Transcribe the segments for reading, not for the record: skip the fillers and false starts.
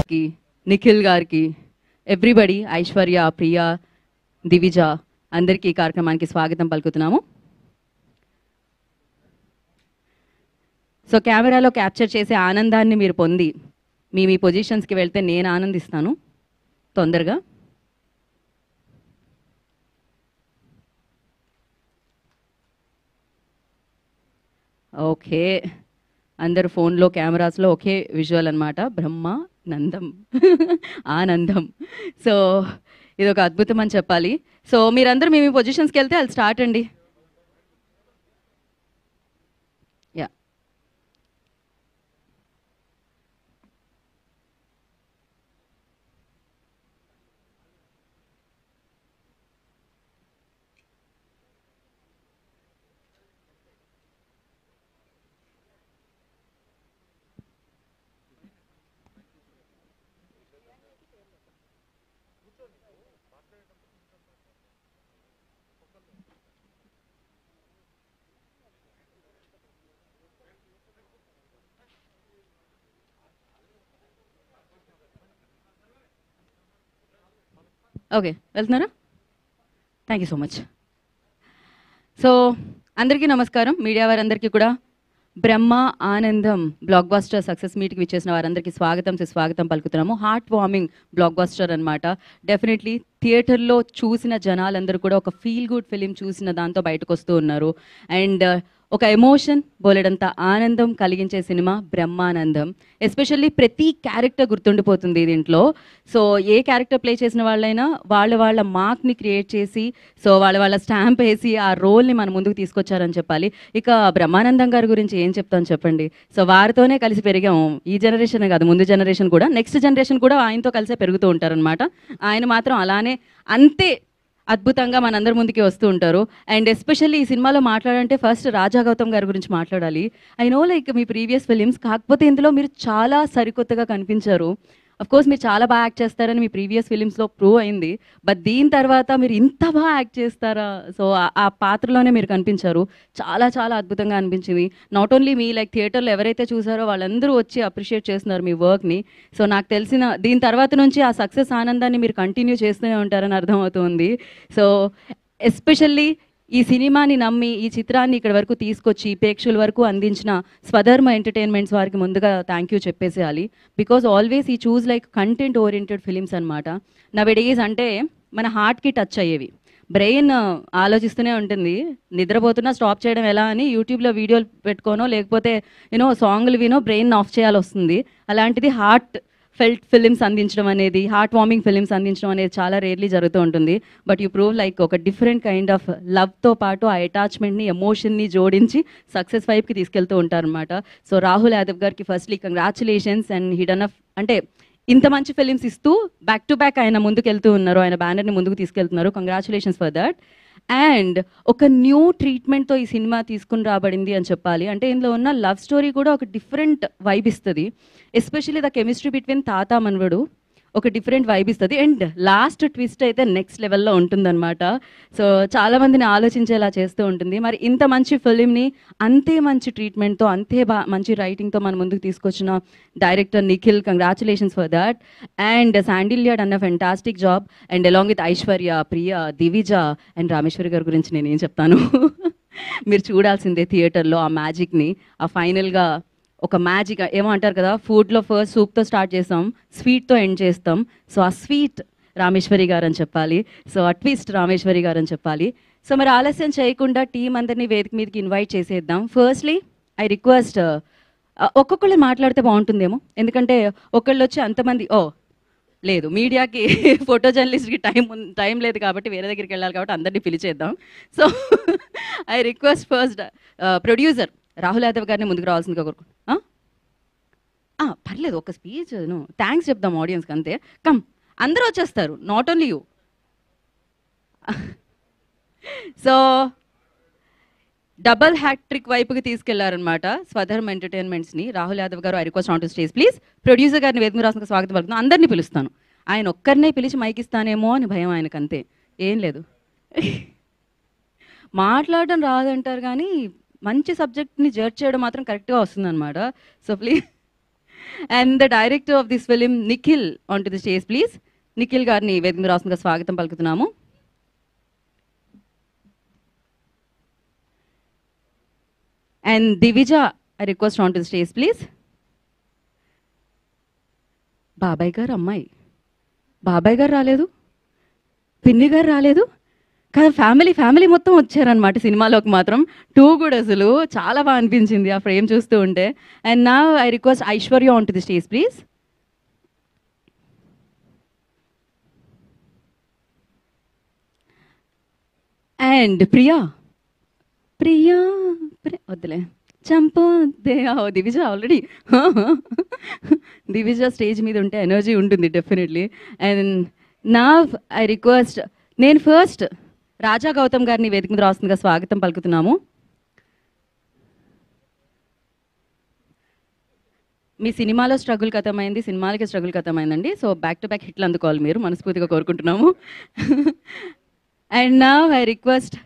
సార్కి, నిఖిల్ గారికి, ఎవ్రీబడి, ఐశ్వర్య, ప్రియా, దివిజ అందరికీ ఈ కార్యక్రమానికి స్వాగతం పలుకుతున్నాము. సో కెమెరాలో క్యాప్చర్ చేసే ఆనందాన్ని మీరు పొంది మీ పొజిషన్స్కి వెళ్తే నేను ఆనందిస్తాను తొందరగా. ఓకే, అందరు ఫోన్లో కెమెరాస్లో ఒకే విజువల్ అనమాట. బ్రహ్మానందం ఆనందం. సో ఇది ఒక అద్భుతం అని చెప్పాలి. సో మీరందరూ మీ పొజిషన్స్కి వెళ్తే అది స్టార్ట్ అండి. యా, ఓకే, వెళ్తున్నారా? Thank you so much. So అందరికీ నమస్కారం. మీడియా వారందరికీ కూడా బ్రహ్మ ఆనందం బ్లాక్ బాస్టర్ సక్సెస్ మీట్కి విచ్చేసిన వారందరికీ స్వాగతం పలుకుతున్నాము. హార్ట్ వార్మింగ్ బ్లాక్ బాస్టర్ అనమాట. డెఫినెట్లీ థియేటర్లో చూసిన జనాలందరూ కూడా ఒక ఫీల్ గుడ్ ఫిలిం చూసిన దాంతో బయటకు వస్తూ ఉన్నారు. అండ్ ఒక ఎమోషన్, బోలెడంత ఆనందం కలిగించే సినిమా బ్రహ్మానందం. ఎస్పెషల్లీ ప్రతి క్యారెక్టర్ గుర్తుండిపోతుంది దీంట్లో. సో ఏ క్యారెక్టర్ ప్లే చేసిన వాళ్ళైనా వాళ్ళ మార్క్ని క్రియేట్ చేసి, సో వాళ్ళ స్టాంప్ వేసి ఆ రోల్ని మన ముందుకు తీసుకొచ్చారని చెప్పాలి. ఇక బ్రహ్మానందం గారి గురించి ఏం చెప్తాను చెప్పండి. సో వారితోనే కలిసి పెరిగాము. ఈ జనరేషన్ కాదు, ముందు జనరేషన్ కూడా, నెక్స్ట్ జనరేషన్ కూడా ఆయనతో కలిసే పెరుగుతూ ఉంటారనమాట. ఆయన మాత్రం అలానే అంతే అద్భుతంగా మనందరి ముందుకి వస్తూ ఉంటారు. అండ్ ఎస్పెషల్లీ ఈ సినిమాలో మాట్లాడాలంటే ఫస్ట్ రాజా గౌతమ్ గారి గురించి మాట్లాడాలి. I know like me previous films, కాకపోతే ఇందులో మీరు చాలా సరికొత్తగా కనిపించారు. కోర్స్ మీరు చాలా బాగా యాక్ట్ చేస్తారని మీ ప్రీవియస్ ఫిలిమ్స్లో ప్రూవ్ అయింది. బట్ దీని తర్వాత మీరు ఇంత బాగా యాక్ట్ చేస్తారా? సో ఆ పాత్రలోనే మీరు కనిపించారు. చాలా చాలా అద్భుతంగా అనిపించింది. నాట్ ఓన్లీ మీ లైక్ థియేటర్లో ఎవరైతే చూసారో వాళ్ళందరూ వచ్చి అప్రిషియేట్ చేస్తున్నారు మీ వర్క్ని. సో నాకు తెలిసిన దీని తర్వాత నుంచి ఆ సక్సెస్ ఆనందాన్ని మీరు కంటిన్యూ చేస్తూనే ఉంటారని అర్థమవుతుంది. సో ఎస్పెషల్లీ ఈ సినిమాని నమ్మి ఈ చిత్రాన్ని ఇక్కడ వరకు తీసుకొచ్చి ప్రేక్షకుల వరకు అందించిన స్వధర్మ ఎంటర్టైన్మెంట్స్ వారికి ముందుగా థ్యాంక్ యూ చెప్పేసేయాలి. బికాజ్ ఆల్వేస్ ఈ choose like content oriented films అనమాట. నవడేస్ అంటే మన హార్ట్కి టచ్ అయ్యేవి. బ్రెయిన్ ఆలోచిస్తూనే ఉంటుంది, నిద్రపోతున్నా స్టాప్ చేయడం ఎలా అని యూట్యూబ్లో వీడియోలు పెట్టుకోనో లేకపోతే సాంగ్లు వినో బ్రెయిన్ ఆఫ్ చేయాల్సి వస్తుంది. అలాంటిది హార్ట్ ఫెల్ట్ ఫిలిమ్స్ అందించడం అనేది, హార్ట్ వార్మింగ్ ఫిలిమ్స్ అందించడం అనేది చాలా రేర్లీ జరుగుతూ ఉంటుంది. బట్ యూ ప్రూవ్ లైక్ ఒక డిఫరెంట్ కైండ్ ఆఫ్ లవ్తో పాటు ఆ అటాచ్మెంట్ని, ఎమోషన్ని జోడించి సక్సెస్ వైపుకి తీసుకెళ్తూ ఉంటారనమాట. సో రాహుల్ యాదవ్ గారికి firstly congratulations. And hidden of అంటే ఇంత మంచి ఫిలిమ్స్ ఇస్తూ బ్యాక్ టు బ్యాక్ ఆయన ముందుకు వెళ్తూ ఉన్నారు, ఆయన బ్యానర్ని ముందుకు తీసుకెళ్తున్నారు. Congratulations for that. అండ్ ఒక న్యూ ట్రీట్మెంట్తో ఈ సినిమా తీసుకుని రాబడింది అని చెప్పాలి. అంటే ఇందులో ఉన్న లవ్ స్టోరీ కూడా ఒక డిఫరెంట్ వైబ్ ఇస్తుంది. ఎస్పెషల్లీ ద కెమిస్ట్రీ బిట్వీన్ తాత మనవడు ఒక డిఫరెంట్ వైబ్ ఇస్తుంది. అండ్ లాస్ట్ ట్విస్ట్ అయితే నెక్స్ట్ లెవెల్లో ఉంటుందన్నమాట. సో చాలామందిని ఆలోచించేలా చేస్తూ ఉంటుంది. మరి ఇంత మంచి ఫిలింని అంతే మంచి ట్రీట్మెంట్తో, అంతే మంచి రైటింగ్తో మన ముందుకు తీసుకొచ్చిన director Nikhil, congratulations for that. And Sandilya done a fantastic job. And along with Aishwarya, Priya, Divija and Rameshwari గారి గురించి నేను ఏం చెప్తాను. మీరు చూడాల్సిందే థియేటర్లో ఆ మ్యాజిక్ని. ఆ ఫైనల్గా ఒక మ్యాజిక్ ఏమో అంటారు కదా, ఫుడ్లో ఫస్ట్ సూప్తో స్టార్ట్ చేస్తాం, స్వీట్తో ఎండ్ చేస్తాం. సో ఆ స్వీట్ రామేశ్వరి గారు అని చెప్పాలి. సో ఆ ట్విస్ట్ రామేశ్వరి గారు అని చెప్పాలి. సో మరి ఆలస్యం చేయకుండా టీం అందరినీ వేదిక మీదకి ఇన్వైట్ చేసేద్దాం. ఫస్ట్లీ ఐ రిక్వెస్ట్, ఒక్కొక్కళ్ళు మాట్లాడితే బాగుంటుందేమో, ఎందుకంటే ఒకళ్ళు వచ్చి అంతమంది లేదు, మీడియాకి ఫోటో జర్నలిస్ట్కి టైం లేదు కాబట్టి వేరే దగ్గరికి వెళ్ళాలి కాబట్టి అందరినీ పిలిచేద్దాం. So I request first producer Rahul Yadav గారిని ముందుకు రావాల్సిందిగా కోరుకుంటున్నాను. పర్లేదు, ఒక స్పీచ్ థ్యాంక్స్ చెప్దాం ఆడియన్స్కి అంతే. కమ్, అందరూ వచ్చేస్తారు, not only you. So double hat trick వైపుకి తీసుకెళ్లారనమాట స్వధర్మ ఎంటర్టైన్మెంట్స్ని Rahul Yadav garu. I request on to stage please. Producer గారిని వేదిక రాసిన స్వాగతం పలుకుతున్నాను. అందరినీ పిలుస్తాను, ఆయన ఒక్కరినే పిలిచి మైక్ ఇస్తానేమో అని భయం ఆయనకు, అంతే, ఏం లేదు. మాట్లాడడం రాదంటారు కానీ మంచి సబ్జెక్ట్ని జడ్జ్ చేయడం మాత్రం కరెక్ట్గా వస్తుందన్నమాట. So please and the director of this film Nikhil on to the stage please. Nikhil గారిని వేదిక మీద రాష్ట్రంగా స్వాగతం పలుకుతున్నాము. And Divija, I request on to the stage please. బాబాయ్ గారు అమ్మాయి, బాబాయ్ గారు రాలేదు, పిన్ని గారు రాలేదు కదా, ఫ్యామిలీ మొత్తం వచ్చారనమాట సినిమాలోకి మాత్రం. టూ కూడా అసలు చాలా బాగా అనిపించింది ఆ ఫ్రేమ్ చూస్తూ ఉంటే. అండ్ నా I request Aishwarya on to the stage please. And Priya వద్దులే చంపొద్దే. దివిజ ఆల్రెడీ దివిజ స్టేజ్ మీద ఉంటే ఎనర్జీ ఉంటుంది డెఫినెట్లీ. అండ్ నా ఐ రిక్వెస్ట్, నేను ఫస్ట్ రాజా గౌతమ్ గారిని వేదిక మీద రాస్తుందిగా స్వాగతం పలుకుతున్నాము. మీ సినిమాలో స్ట్రగుల్ కథమైంది, సినిమాలకి స్ట్రగుల్ కథమైందండి. సో బ్యాక్ టు బ్యాక్ హిట్లు అందుకోవాలి మీరు, మనస్ఫూర్తిగా కోరుకుంటున్నాము. అండ్ నా ఐ రిక్వెస్ట్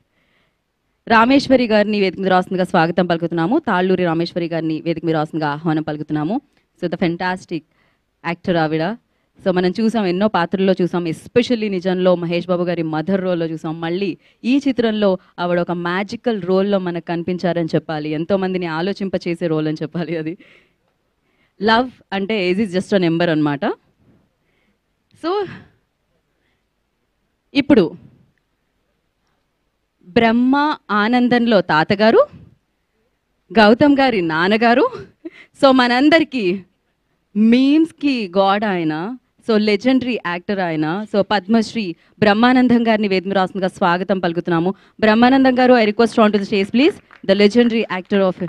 రామేశ్వరి గారిని వేదిక మీద రాస్తుందిగా స్వాగతం పలుకుతున్నాము. తాళ్ళూరి రామేశ్వరి గారిని వేదిక మీద రాస్తుందిగా ఆహ్వానం పలుకుతున్నాము. సో ద ఫెంటాస్టిక్ యాక్టర్ ఆవిడ. సో మనం చూసాం, ఎన్నో పాత్రల్లో చూసాం, ఎస్పెషల్లీ నిజంలో మహేష్ బాబు గారి మదర్ రోల్లో చూసాం. మళ్ళీ ఈ చిత్రంలో ఆవిడ ఒక మ్యాజికల్ రోల్లో మనకు కనిపించారని చెప్పాలి. ఎంతోమందిని ఆలోచింపచేసే రోల్ అని చెప్పాలి అది. లవ్ అంటే age is just a number అనమాట. సో ఇప్పుడు బ్రహ్మ ఆనందంలో తాతగారు, గౌతమ్ గారి నాన్నగారు, సో మనందరికీ మీమ్స్కి గాడ్ ఆయన, సో లెజెండరీ యాక్టర్ ఆయన, సో పద్మశ్రీ బ్రహ్మానందం గారిని వేదిక రాస్తుందిగా స్వాగతం పలుకుతున్నాము. బ్రహ్మానందం గారు, I request on to the stage please. The legendary actor of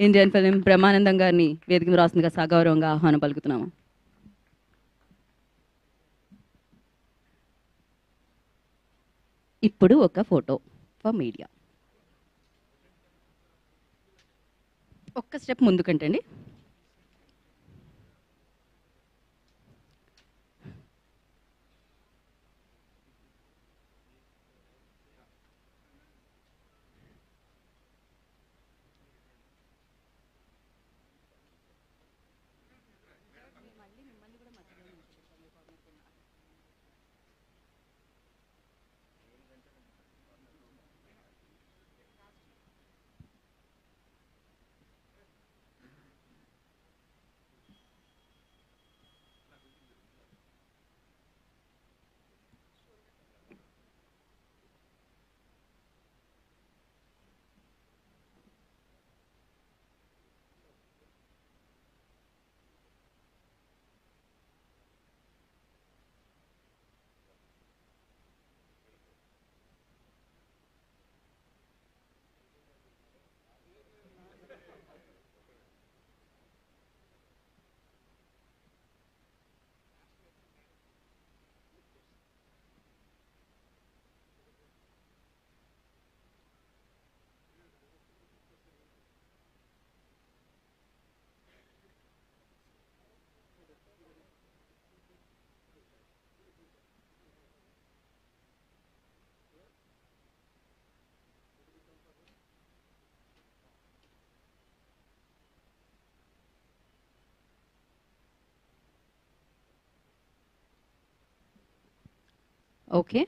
Indian film Brahmanandam గారిని వేదిక రాస్తుందిగా సగౌరవంగా ఆహ్వానం పలుకుతున్నాము. ఇప్పుడు ఒక ఫోటో ఫర్ మీడియా. ఒక్క స్టెప్ ముందుకంటండి. ఓకే,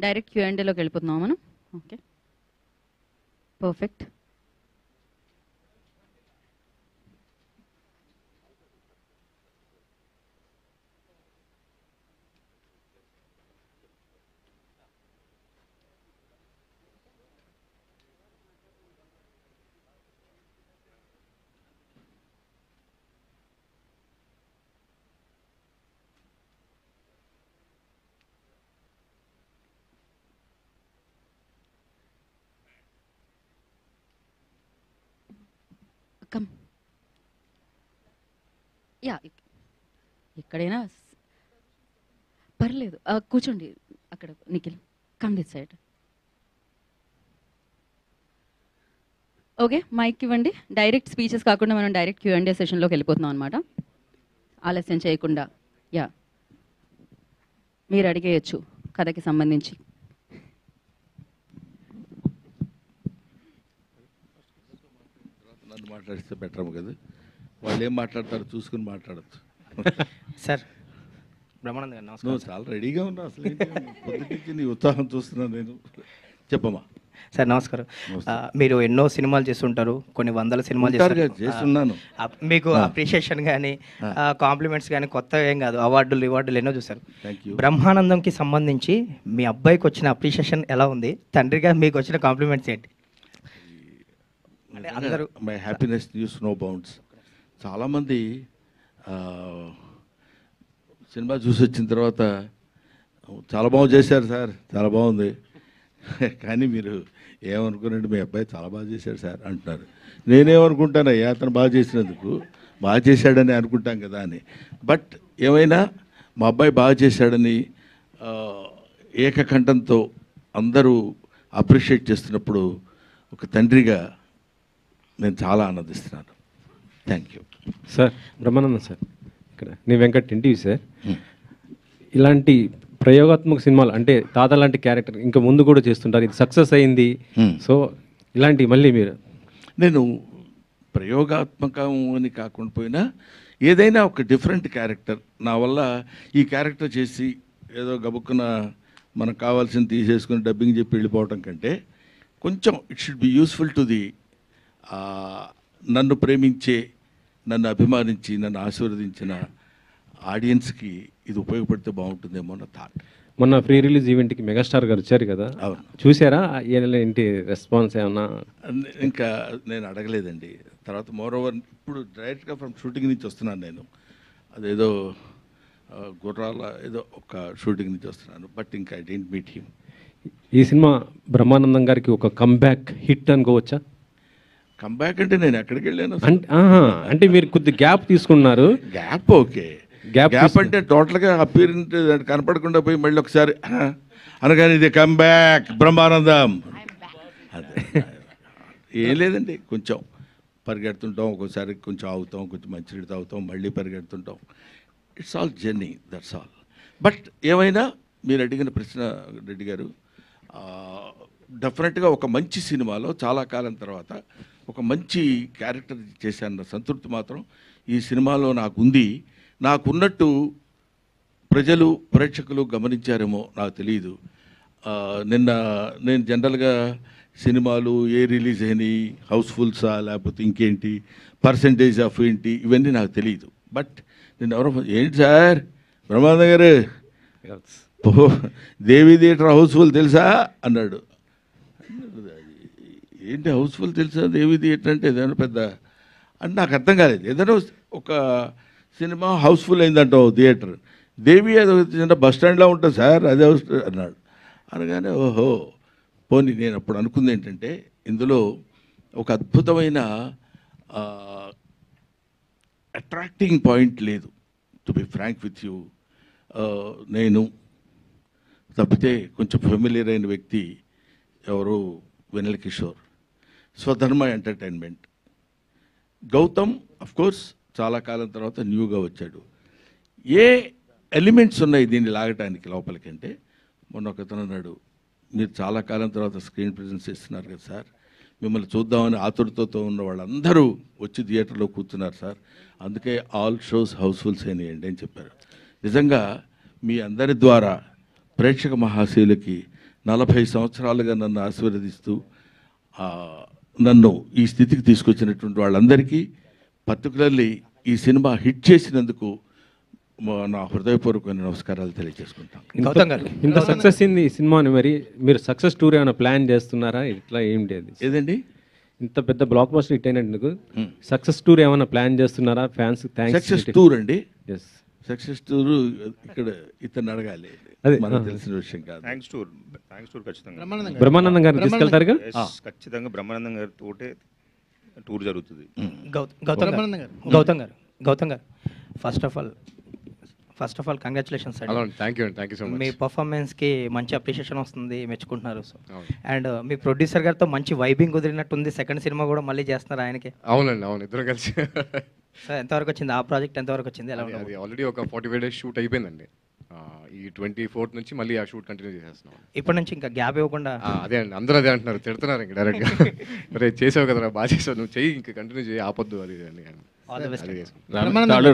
డైరెక్ట్ Q&Aలోకి వెళ్ళిపోతున్నాం మనం. Okay, perfect. కమ్, యా ఎక్కడైనా పర్లేదు, కూర్చోండి అక్కడ. Nikhil come this side. Okay, mic ఇవ్వండి. డైరెక్ట్ స్పీచెస్ కాకుండా మనం డైరెక్ట్ Q&A సెషన్లోకి వెళ్ళిపోతున్నాం అనమాట. ఆలస్యం చేయకుండా యా మీరు అడిగేయచ్చు కథకి సంబంధించి. మాట్లాడిస్తే బెటర్ కదా. వాళ్ళు ఏం మాట్లాడతారో చూసుకుని మాట్లాడచ్చు. సార్ బ్రహ్మానంద్ గారు నమస్కారం. నువ్వు చాలా రెడీగా ఉన్నావు, అసలు పొద్దుటించి నీ ఉత్సాహం చూస్తున్నాను నేను. చెప్పమ్మా. సార్ నమస్కారం. మీరు ఎన్నో సినిమాలు చేస్తుంటారు, కొన్ని వందల సినిమాలు చేస్తున్నాను. మీకు అప్రిషియేషన్ కానీ కాంప్లిమెంట్స్ కానీ కొత్త ఏం కాదు, అవార్డులు ఎన్నో చూసారు. బ్రహ్మానందంకి సంబంధించి మీ అబ్బాయికి వచ్చిన అప్రిషియేషన్ ఎలా ఉంది, తండ్రిగా మీకు వచ్చిన కాంప్లిమెంట్స్ ఏంటి? అందరూ my happiness news no bounds. చాలామంది సినిమా చూసి వచ్చిన తర్వాత చాలా బాగా చేశారు సార్, చాలా బాగుంది, కానీ మీరు ఏమనుకున్నారంటే మీ అబ్బాయి చాలా బాగా చేశాడు సార్ అంటున్నారు. నేనేమనుకుంటానయ్యా, అతను బాగా చేసినందుకు బాగా చేశాడని అనుకుంటాం కదా అని. బట్ ఏమైనా మా అబ్బాయి బాగా చేశాడని ఏకకంఠంతో అందరూ అప్రిషియేట్ చేస్తున్నప్పుడు ఒక తండ్రిగా నేను చాలా ఆనందిస్తున్నాను. Thank you sir. Brahmanandam sir, ఇక్కడ నేను వెంకట్ ఎన్టీవీ సార్. ఇలాంటి ప్రయోగాత్మక సినిమాలు అంటే తాత లాంటి క్యారెక్టర్ ఇంకా ముందు కూడా చేస్తుంటారు, ఇది సక్సెస్ అయింది. సో ఇలాంటి మళ్ళీ మీరు నేను ప్రయోగాత్మకం అని కాకుండా పోయినా ఏదైనా ఒక డిఫరెంట్ క్యారెక్టర్ నా వల్ల ఈ క్యారెక్టర్ చేసి ఏదో గబుక్కున మనకు కావాల్సింది తీసేసుకుని డబ్బింగ్ చెప్పి వెళ్ళిపోవటం కంటే కొంచెం it should be useful to the నన్ను ప్రేమించే, నన్ను అభిమానించి, నన్ను ఆశీర్వదించిన ఆడియన్స్కి ఇది ఉపయోగపడితే బాగుంటుందేమో అన్న థాట్. మొన్న ప్రీ రిలీజ్ ఈవెంట్కి మెగాస్టార్ గారు వచ్చారు కదా, అవును చూసారా? ఏంటి రెస్పాన్స్ ఏమన్నా? ఇంకా నేను అడగలేదండి. తర్వాత మోర్ ఓవర్ ఇప్పుడు డైరెక్ట్గా ఫ్రమ్ షూటింగ్ నుంచి వస్తున్నాను నేను. అదేదో గుర్రాల ఏదో ఒక షూటింగ్ నుంచి వస్తున్నాను, బట్ ఇంకా ఐ డెంట్ మీట్ హిమ్. ఈ సినిమా బ్రహ్మానందం గారికి ఒక కంబ్యాక్ హిట్ అనుకోవచ్చా? కంబ్యాక్ అంటే నేను ఎక్కడికి వెళ్ళాను అంటే మీరు కొద్ది గ్యాప్ తీసుకున్నారు. గ్యాప్ ఓకే, గ్యాప్ అంటే టోటల్గా అపీరెంట్ కనపడకుండా పోయి మళ్ళీ ఒకసారి అనగానే ఇది కంబ్యాక్ బ్రహ్మానందం అదే ఏం లేదండి. కొంచెం పరిగెడుతుంటాం, ఒక్కోసారి కొంచెం ఆగుతాం, కొంచెం మంచినీళ్ళు తాగుతాం, మళ్ళీ పరిగెడుతుంటాం. It's all journey, that's all. But ఏమైనా మీరు అడిగిన ప్రశ్న రెడ్డి గారు, డెఫినెట్గా ఒక మంచి సినిమాలో చాలా కాలం తర్వాత ఒక మంచి క్యారెక్టర్ చేశాన్న సంతృప్తి మాత్రం ఈ సినిమాలో నాకుంది. నాకున్నట్టు ప్రజలు, ప్రేక్షకులు గమనించారేమో నాకు తెలియదు. నిన్న నేను జనరల్గా సినిమాలు ఏ రిలీజ్ అయినాయి, హౌస్ఫుల్సా లేకపోతే ఇంకేంటి, పర్సంటేజ్ ఆఫ్ ఏంటి, ఇవన్నీ నాకు తెలియదు. బట్ నేను ఎవరో ఏంటి సార్ బ్రహ్మానంద గారు దేవి థియేటర్ హౌస్ఫుల్ తెలుసా అన్నాడు. ఏంటి హౌస్ఫుల్ తెలుసా, దేవి థియేటర్ అంటే ఏదైనా పెద్ద అని నాకు అర్థం కాలేదు. ఏదైనా ఒక సినిమా హౌస్ఫుల్ అయిందంటావు థియేటర్, దేవి అది చిన్న బస్ స్టాండ్లో ఉంటుంది సార్ అదే హౌస్ అన్నాడు. అనగానే ఓహో పోనీ నేను అప్పుడు అనుకుంది ఏంటంటే ఇందులో ఒక అద్భుతమైన అట్రాక్టింగ్ పాయింట్ లేదు. To be frank with you, నేను తప్పితే కొంచెం ఫెమిలియర్ అయిన వ్యక్తి ఎవరు వెన్నెల కిషోర్, స్వధర్మ ఎంటర్టైన్మెంట్. గౌతమ్ అఫ్కోర్స్ చాలా కాలం తర్వాత న్యూగా వచ్చాడు. ఏ ఎలిమెంట్స్ ఉన్నాయి దీన్ని లాగటానికి లోపలికంటే, మొన్న ఒకతను అన్నాడు మీరు చాలా కాలం తర్వాత స్క్రీన్ ప్రెజెన్స్ ఇస్తున్నారు కదా సార్, మిమ్మల్ని చూద్దామని ఆతురతతో ఉన్న వాళ్ళందరూ వచ్చి థియేటర్లో కూర్చున్నారు సార్, అందుకే ఆల్ షోస్ హౌస్ఫుల్స్ అయినాయండి అని చెప్పారు. నిజంగా మీ అందరి ద్వారా ప్రేక్షక మహాశయులకి 40 సంవత్సరాలుగా నన్ను ఆశీర్వదిస్తూ నన్ను ఈ స్థితికి తీసుకొచ్చినటువంటి వాళ్ళందరికీ, పర్టికులర్లీ ఈ సినిమా హిట్ చేసినందుకు నా హృదయపూర్వకమైన నమస్కారాలు తెలియజేసుకుంటాం. ఇంత సక్సెస్ అయింది ఈ సినిమాని, మరి మీరు సక్సెస్ టూర్ ఏమైనా ప్లాన్ చేస్తున్నారా? ఇట్లా ఏంటి అది? ఏదండి ఇంత పెద్ద బ్లాక్ బస్టర్ హిట్ అయినందుకు సక్సెస్ టూర్ ఏమైనా ప్లాన్ చేస్తున్నారా? ఫ్యాన్స్ సక్సెస్ టూర్ అండి, ఎస్ సక్సెస్ టూర్ ఇక్కడ ఇతను అడగాలి, అదే మనకు తెలిసిన విషయం కాదు. థ్యాంక్స్ టూర్ ఖచ్చితంగా బ్రహ్మానందం గారిని తీసుకెళ్తారుగా? ఖచ్చితంగా బ్రహ్మానందం గారితో టూర్ జరుగుతుంది. గౌతమ్ గారు ఫస్ట్ ఆఫ్ ఆల్ కంగ్రాచులేషన్స్ అండి. Thank you so much. మీ పర్ఫార్మెన్స్కి మంచి అప్రిషియేషన్ వస్తుంది, మెచ్చుకుంటున్నారు. సో అండ్ మీ ప్రొడ్యూసర్ గారితో మంచి వైబింగ్ కుదిరినట్టుంది. సెకండ్ సినిమా కూడా మళ్ళీ చేస్తున్నారు ఆయనకి. అవునండి, అవును, ఇద్దరు కలిసి. సార్ ఎంతవరకు వచ్చింది ఆ ప్రాజెక్ట్, ఎంతవరకు వచ్చింది? ఎలా అది ఆల్రెడీ ఒక 45 days షూట్ అయిపోయిందండి. ఈ 24th నుంచి మళ్ళీ ఆ షూట్ కంటిన్యూ చేసేస్తున్నాం. ఇప్పటి నుంచి ఇంకా గ్యాప్ ఇవ్వకుండా? అదే అండి, అందరూ అదే అంటున్నారు, తిడుతున్నారు ఇంకా డైరెక్ట్గా. రే చేసావు కదరా, బాగా చేసావు, నువ్వు చెయ్యి, ఇంకా కంటిన్యూ చేయి, ఆపొద్దు అది అని. All the best.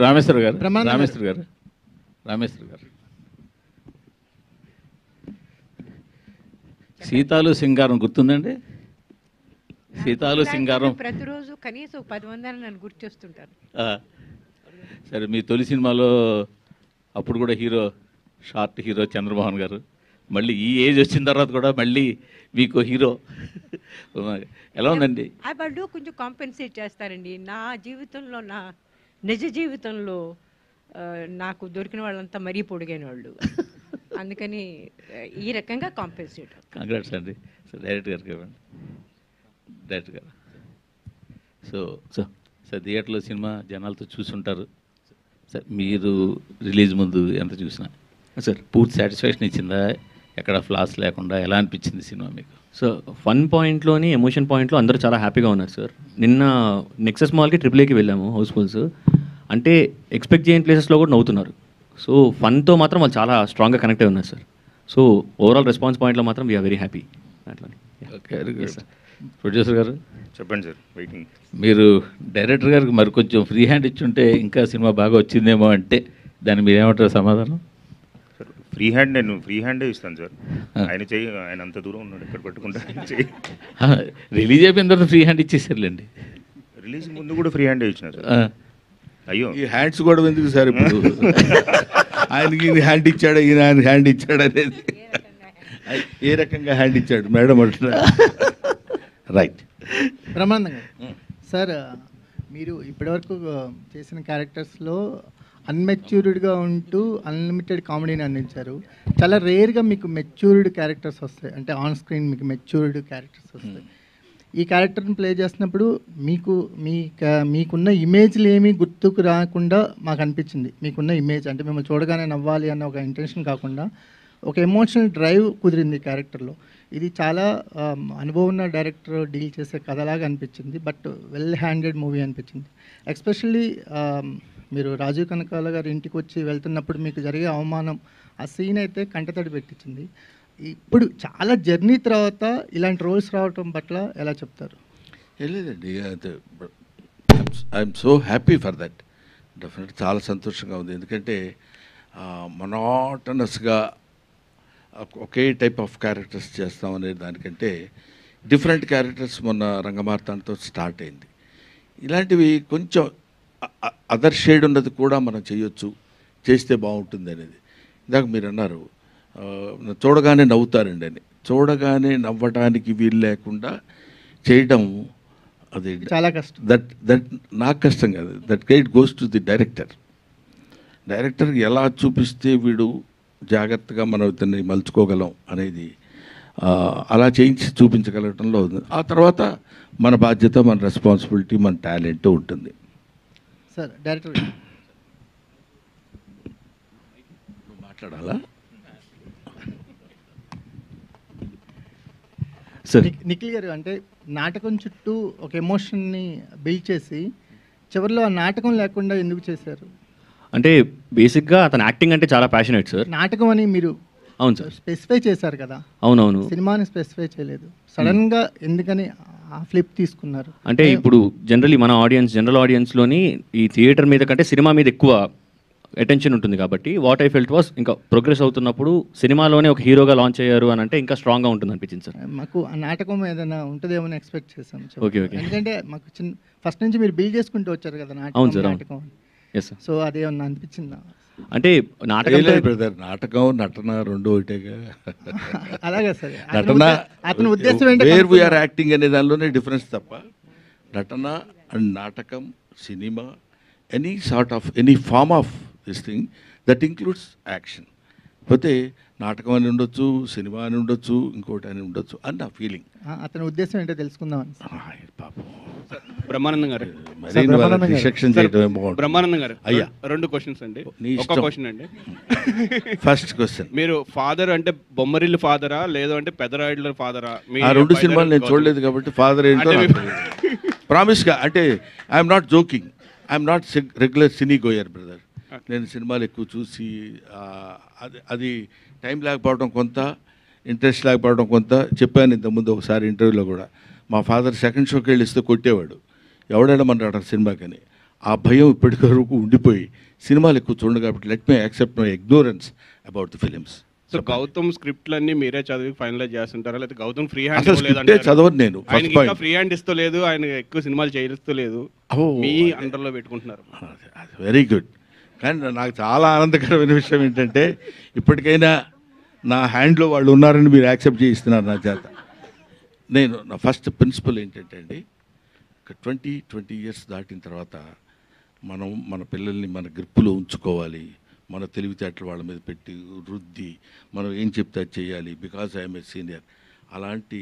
రామేశ్వర గారు బ్రహ్మానందం గారు. రామేశ్వర గారు సీతాలు సింగారం గుర్తుందండి? సీతాలు సింగారం ప్రతిరోజు కనీసం 10 మంది నన్ను గుర్తు చేస్తుంటారు. సరే, మీ తొలి సినిమాలో అప్పుడు కూడా షార్ట్ హీరో చంద్రమోహన్ గారు, మళ్ళీ ఈ ఏజ్ వచ్చిన తర్వాత కూడా మళ్ళీ మీకు హీరో ఎలా ఉందండి? వాళ్ళు కొంచెం కాంపెన్సేట్ చేస్తారండి. నా జీవితంలో, నా నిజ జీవితంలో నాకు దొరికిన వాళ్ళంతా మరీ పొడిగైన వాళ్ళు, అందుకని ఈ రకంగా కాంపెన్సేట్. కంగ్రాట్స్ అండి. సో డైరెక్టర్ గారికి ఇవ్వండి. డైరెక్టర్ గారు సార్ థియేటర్లో సినిమా జనాలతో చూసుంటారు సార్. మీరు రిలీజ్ ముందు ఎంత చూసినా సార్ పూర్తి సాటిస్ఫాక్షన్ ఇచ్చిందా? ఎక్కడ ఫ్లాస్ లేకుండా ఎలా అనిపించింది సినిమా మీకు? సో ఫన్ పాయింట్లోని ఎమోషన్ పాయింట్లో అందరూ చాలా హ్యాపీగా ఉన్నారు సార్. నిన్న నెక్సస్ మాల్కి AAAకి వెళ్ళాము హౌస్ఫుల్స్, అంటే ఎక్స్పెక్ట్ చేయని ప్లేసెస్లో కూడా నవ్వుతున్నారు. సో ఫన్తో మాత్రం వాళ్ళు చాలా స్ట్రాంగ్గా కనెక్ట్ అయి ఉన్నారు సార్. సో ఓవరాల్ రెస్పాన్స్ పాయింట్లో మాత్రం వీఆర్ వెరీ హ్యాపీ అట్లా. Okay sir. ప్రొడ్యూసర్ గారు చెప్పండి సార్, వెయిటింగ్. మీరు డైరెక్టర్ గారికి మరి కొంచెం ఫ్రీ హ్యాండ్ ఇచ్చుంటే ఇంకా సినిమా బాగా వచ్చిందేమో అంటే దాన్ని మీరు ఏమంటారు సమాధానం? సార్ నేను ఫ్రీ హ్యాండే ఇస్తాను సార్. ఆయన చెయ్యి, ఆయన అంత దూరం ఉన్నాడు, ఎక్కడ పట్టుకుంటా చెయ్యి. రిలీజ్ అయిపోయిన తర్వాత ఫ్రీ హ్యాండ్ ఇచ్చేసారులేండి. రిలీజ్ ముందు కూడా ఫ్రీ హ్యాండే ఇచ్చిన సార్. అయ్యో, ఈ హ్యాండ్స్ కూడా ఎందుకు సార్ ఇప్పుడు? ఆయనకి హ్యాండ్ ఇచ్చాడు, ఈయన ఆయన హ్యాండ్ ఇచ్చాడు అనేది ఏ రకంగా హ్యాండ్ ఇచ్చాడు మేడం అంటున్నా. రైట్. బ్రహ్మానందం గారు, సార్ మీరు ఇప్పటివరకు చేసిన క్యారెక్టర్స్లో అన్మెచ్యూర్డ్గా ఉంటూ అన్లిమిటెడ్ కామెడీని అందించారు. చాలా రేర్గా మీకు మెచ్యూర్డ్ క్యారెక్టర్స్ వస్తాయి, అంటే ఆన్ స్క్రీన్ మీకు మెచ్యూర్డ్ క్యారెక్టర్స్ వస్తాయి. ఈ క్యారెక్టర్ని ప్లే చేసినప్పుడు మీకున్న ఇమేజ్లు ఏమీ గుర్తుకు రాకుండా మాకు అనిపించింది. మీకున్న ఇమేజ్ అంటే మిమ్మల్ని చూడగానే నవ్వాలి అన్న ఒక ఇంటెన్షన్ కాకుండా ఒక ఎమోషనల్ డ్రైవ్ కుదిరింది ఈ క్యారెక్టర్లో. ఇది చాలా అనుభవం ఉన్న డైరెక్టర్ డీల్ చేసే కథలాగా అనిపించింది, బట్ వెల్ హ్యాండెడ్ మూవీ అనిపించింది. ఎస్పెషల్లీ మీరు రాజీవ్ కనకాల గారి ఇంటికి వచ్చి వెళ్తున్నప్పుడు మీకు జరిగే అవమానం, ఆ సీన్ అయితే కంటతడి పెట్టించింది. ఇప్పుడు చాలా జర్నీ తర్వాత ఇలాంటి రోల్స్ రావటం పట్ల ఎలా చెప్తారు? లేదండి, I'm so happy for that. Definite చాలా సంతోషంగా ఉంది. ఎందుకంటే మొనాటనస్గా ఒకే టైప్ ఆఫ్ క్యారెక్టర్స్ చేస్తామనే దానికంటే డిఫరెంట్ క్యారెక్టర్స్ మొన్న రంగమార్తాండతో స్టార్ట్ అయింది. ఇలాంటివి కొంచెం అదర్ షేడ్ ఉన్నది కూడా మనం చేయొచ్చు, చేస్తే బాగుంటుంది అనేది. ఇందాక మీరు అన్నారు చూడగానే నవ్వుతారండి అని. చూడగానే నవ్వడానికి వీలు లేకుండా చేయడం అది చాలా కష్టం. దట్ నాకు కష్టం కాదు, that credit goes to the director. Director ఎలా చూపిస్తే వీడు జాగ్రత్తగా మనం ఇతన్ని మలుచుకోగలం అనేది అలా చేయించి చూపించగలగటంలో ఉంది. ఆ తర్వాత మన బాధ్యత, మన రెస్పాన్సిబిలిటీ, మన టాలెంట్ ఉంటుంది. సార్ డైరెక్టర్ మాట్లాడాలా? సార్ నిఖిల్ గారు, అంటే నాటకం చుట్టూ ఒక ఎమోషన్ని బిల్డ్ చేసి చివరిలో ఆ నాటకం లేకుండా ఎందుకు చేశారు? అంటే బేసిక్గా అతను యాక్టింగ్ అంటే చాలా ప్యాషనేట్ సార్. నాటకం అని మీరు అవును సార్ స్పెసిఫై చేశారు కదా, అవునవును, సినిమాని స్పెసిఫై చేయలేదు. సడన్గా ఎందుకని ఆ ఫ్లిప్ తీసుకున్నారు? అంటే ఇప్పుడు జనరల్ ఆడియన్స్లోని ఈ థియేటర్ మీద కంటే సినిమా మీద ఎక్కువ అటెన్షన్ ఉంటుంది కాబట్టి వాట్ ఐ ఫెల్ట్ వాస్ ఇంకా ప్రోగ్రెస్ అవుతున్నప్పుడు సినిమాలోనే ఒక హీరోగా లాంచ్ అయ్యారు అని అంటే ఇంకా స్ట్రాంగ్గా ఉంటుంది అనిపించింది సార్. మాకు ఆ నాటకం ఏదైనా ఉంటుందేమో అని ఎక్స్పెక్ట్ చేశాం. Okay okay. ఎందుకంటే మాకు ఫస్ట్ నుంచి మీరు బిల్డ్ చేసుకుంటూ వచ్చారు కదా అవును సార్, నాటకం. Yes sir. సో అదేమన్నా అనిపించిందా? అంటే నాటకం బ్రదర్, నాటకం నటన రెండు ఒకటేగా. అలాగే సార్, నటన అతని ఉద్దేశం వేర్ వీఆర్ యాక్టింగ్ అనే దానిలోనే డిఫరెన్స్ తప్ప నటన అండ్ నాటకం, cinema, any form of this thing that includes action. పోతే నాటకం అని ఉండొచ్చు, సినిమా అని ఉండొచ్చు, ఇంకోటి అని ఉండొచ్చు అని నా ఫీలింగ్. అతని ఉద్దేశం ఏంటో తెలుసుకుందామని. పాపం బ్రహ్మానందం గారు, బ్రహ్మానందం గారు అయ్యా, 2 క్వశ్చన్స్ అండి. ఒక క్వశ్చన్ అండి. ఫస్ట్ క్వశ్చన్, మీరు ఫాదర్ అంటే బొమ్మరిల్లు ఫాదరా లేదు అంటే పెదరాయుడుల ఫాదరా? ఆ 2 సినిమాలు నేను చూడలేదు కాబట్టి ఫాదర్ ఏంటో ప్రామిస్గా, అంటే I'm not joking, I'm not regular cine goer brother. నేను సినిమాలు ఎక్కువ చూసి అది టైం లేకపోవడం కొంత, ఇంట్రెస్ట్ లేకపోవడం కొంత. చెప్పాను ఇంతకుముందు ఒకసారి ఇంటర్వ్యూలో కూడా, మా ఫాదర్ సెకండ్ షోకి వెళ్ళి ఇస్తే కొట్టేవాడు, ఎవడైనా మన సినిమాకని. ఆ భయం ఇప్పటి వరకు ఉండిపోయి సినిమాలు ఎక్కువ చూడండి కాబట్టి let me accept my ignorance about the films. So Gautam స్క్రిప్ట్లన్నీ మీరే చదివి ఫైనలైజ్ చేస్తుంటారా, లేకపోతే గౌతమ్ ఫ్రీ హ్యాండ్ అసలు స్క్రిప్టే చదవను నేను. ఫస్ట్ పాయింట్ ఫ్రీ హ్యాండ్ ఇస్తలేదు, ఆయన ఎక్కువ సినిమాలు చేయిస్తలేదు, మీ అండర్లో పెట్టుకుంటున్నారు. Very good. కానీ నాకు చాలా ఆనందకరమైన విషయం ఏంటంటే ఇప్పటికైనా నా హ్యాండ్లో వాళ్ళు ఉన్నారని మీరు యాక్సెప్ట్ చేయిస్తున్నారు నా చేత. నేను నా ఫస్ట్ ప్రిన్సిపల్ ఏంటంటే అండి, 20 ఇయర్స్ దాటిన తర్వాత మనం మన పిల్లల్ని మన గ్రిప్పులో ఉంచుకోవాలి, మన తెలివితేటలు వాళ్ళ మీద పెట్టి రుద్ది మనం ఏం చెప్తే అది చేయాలి బికాజ్ ఐఎమ్ ఏ సీనియర్. అలాంటి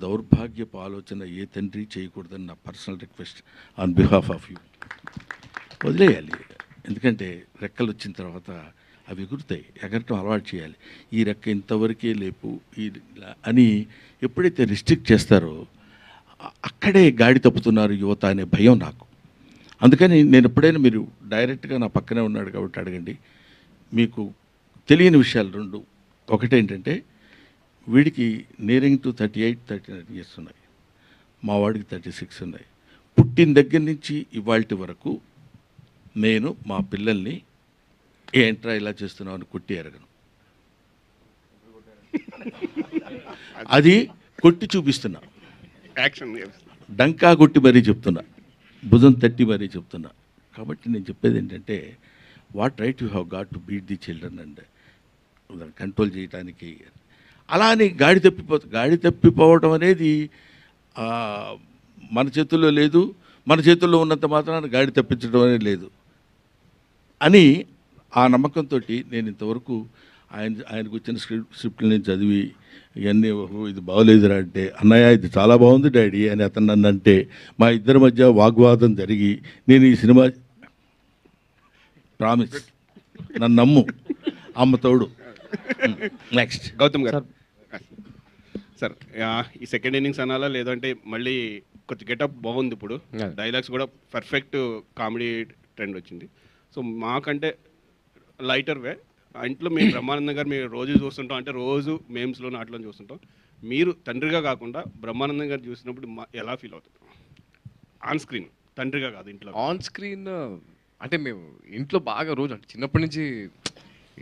దౌర్భాగ్యపు ఆలోచన ఏ తండ్రి చేయకూడదని నా personal request on behalf of you. వదిలేయాలి, ఎందుకంటే రెక్కలు వచ్చిన తర్వాత అవి ఎగురుతాయి, ఎగరటం అలవాటు చేయాలి. ఈ రెక్క ఇంతవరకే లేపు అని ఎప్పుడైతే రిస్ట్రిక్ట్ చేస్తారో అక్కడే గాడి తప్పుతున్నారు యువత అనే భయం నాకు. అందుకని నేను ఎప్పుడైనా మీరు డైరెక్ట్గా నా పక్కనే ఉన్నాడు కాబట్టి అడగండి, మీకు తెలియని విషయాలు రెండు. ఒకటేంటంటే వీడికి నియరింగ్ టు 38-39 ఇయర్స్ ఉన్నాయి, మా వాడికి 36 ఉన్నాయి. పుట్టిన దగ్గర నుంచి ఇవాళ వరకు నేను మా పిల్లల్ని ఏంట్రా ఇలా చేస్తున్నావు అని కొట్టి ఎరగను. అది కొట్టి చూపిస్తున్నా, యాక్షన్ డంకా కొట్టి మరీ చెప్తున్నా, భుజం తట్టి మరీ చెప్తున్నా. కాబట్టి నేను చెప్పేది ఏంటంటే what right you have got to beat the children and control చేయడానికి. అలా అని గాడి తప్పిపోవడం అనేది మన చేతుల్లో లేదు, మన చేతుల్లో ఉన్నంత మాత్రాన గాడి తప్పించడం అనేది లేదు అని ఆ నమ్మకంతో నేను ఇంతవరకు ఆయనకు వచ్చిన స్క్రిప్ట్లు నేను చదివి ఇవన్నీ ఇది బాగోలేదురా అంటే, అన్నయ్య ఇది చాలా బాగుంది డాడీ అని అతను నన్ను అంటే, మా ఇద్దరి మధ్య వాగ్వాదం జరిగి నేను ఈ సినిమా ప్రామిస్ నన్ను నమ్ము అమ్మ తోడు. నెక్స్ట్ గౌతమ్ గారు సార్, ఈ సెకండ్ ఇన్నింగ్స్ అనాలా లేదంటే మళ్ళీ కొంచెం గెటప్ బాగుంది, ఇప్పుడు డైలాగ్స్ కూడా పర్ఫెక్ట్ కామెడీ ట్రెండ్ వచ్చింది. సో మాకంటే లైటర్ వే ఇంట్లో మేము బ్రహ్మానందం గారు మీరు రోజు చూస్తుంటాం, అంటే రోజు మేమ్స్లో అట్లా చూస్తుంటాం. మీరు తండ్రిగా కాకుండా బ్రహ్మానందం గారు చూసినప్పుడు ఎలా ఫీల్ అవుతుంది ఆన్ స్క్రీన్? తండ్రిగా కాదు, ఇంట్లో ఆన్ స్క్రీన్. అంటే మేము ఇంట్లో బాగా రోజు అంటే చిన్నప్పటి నుంచి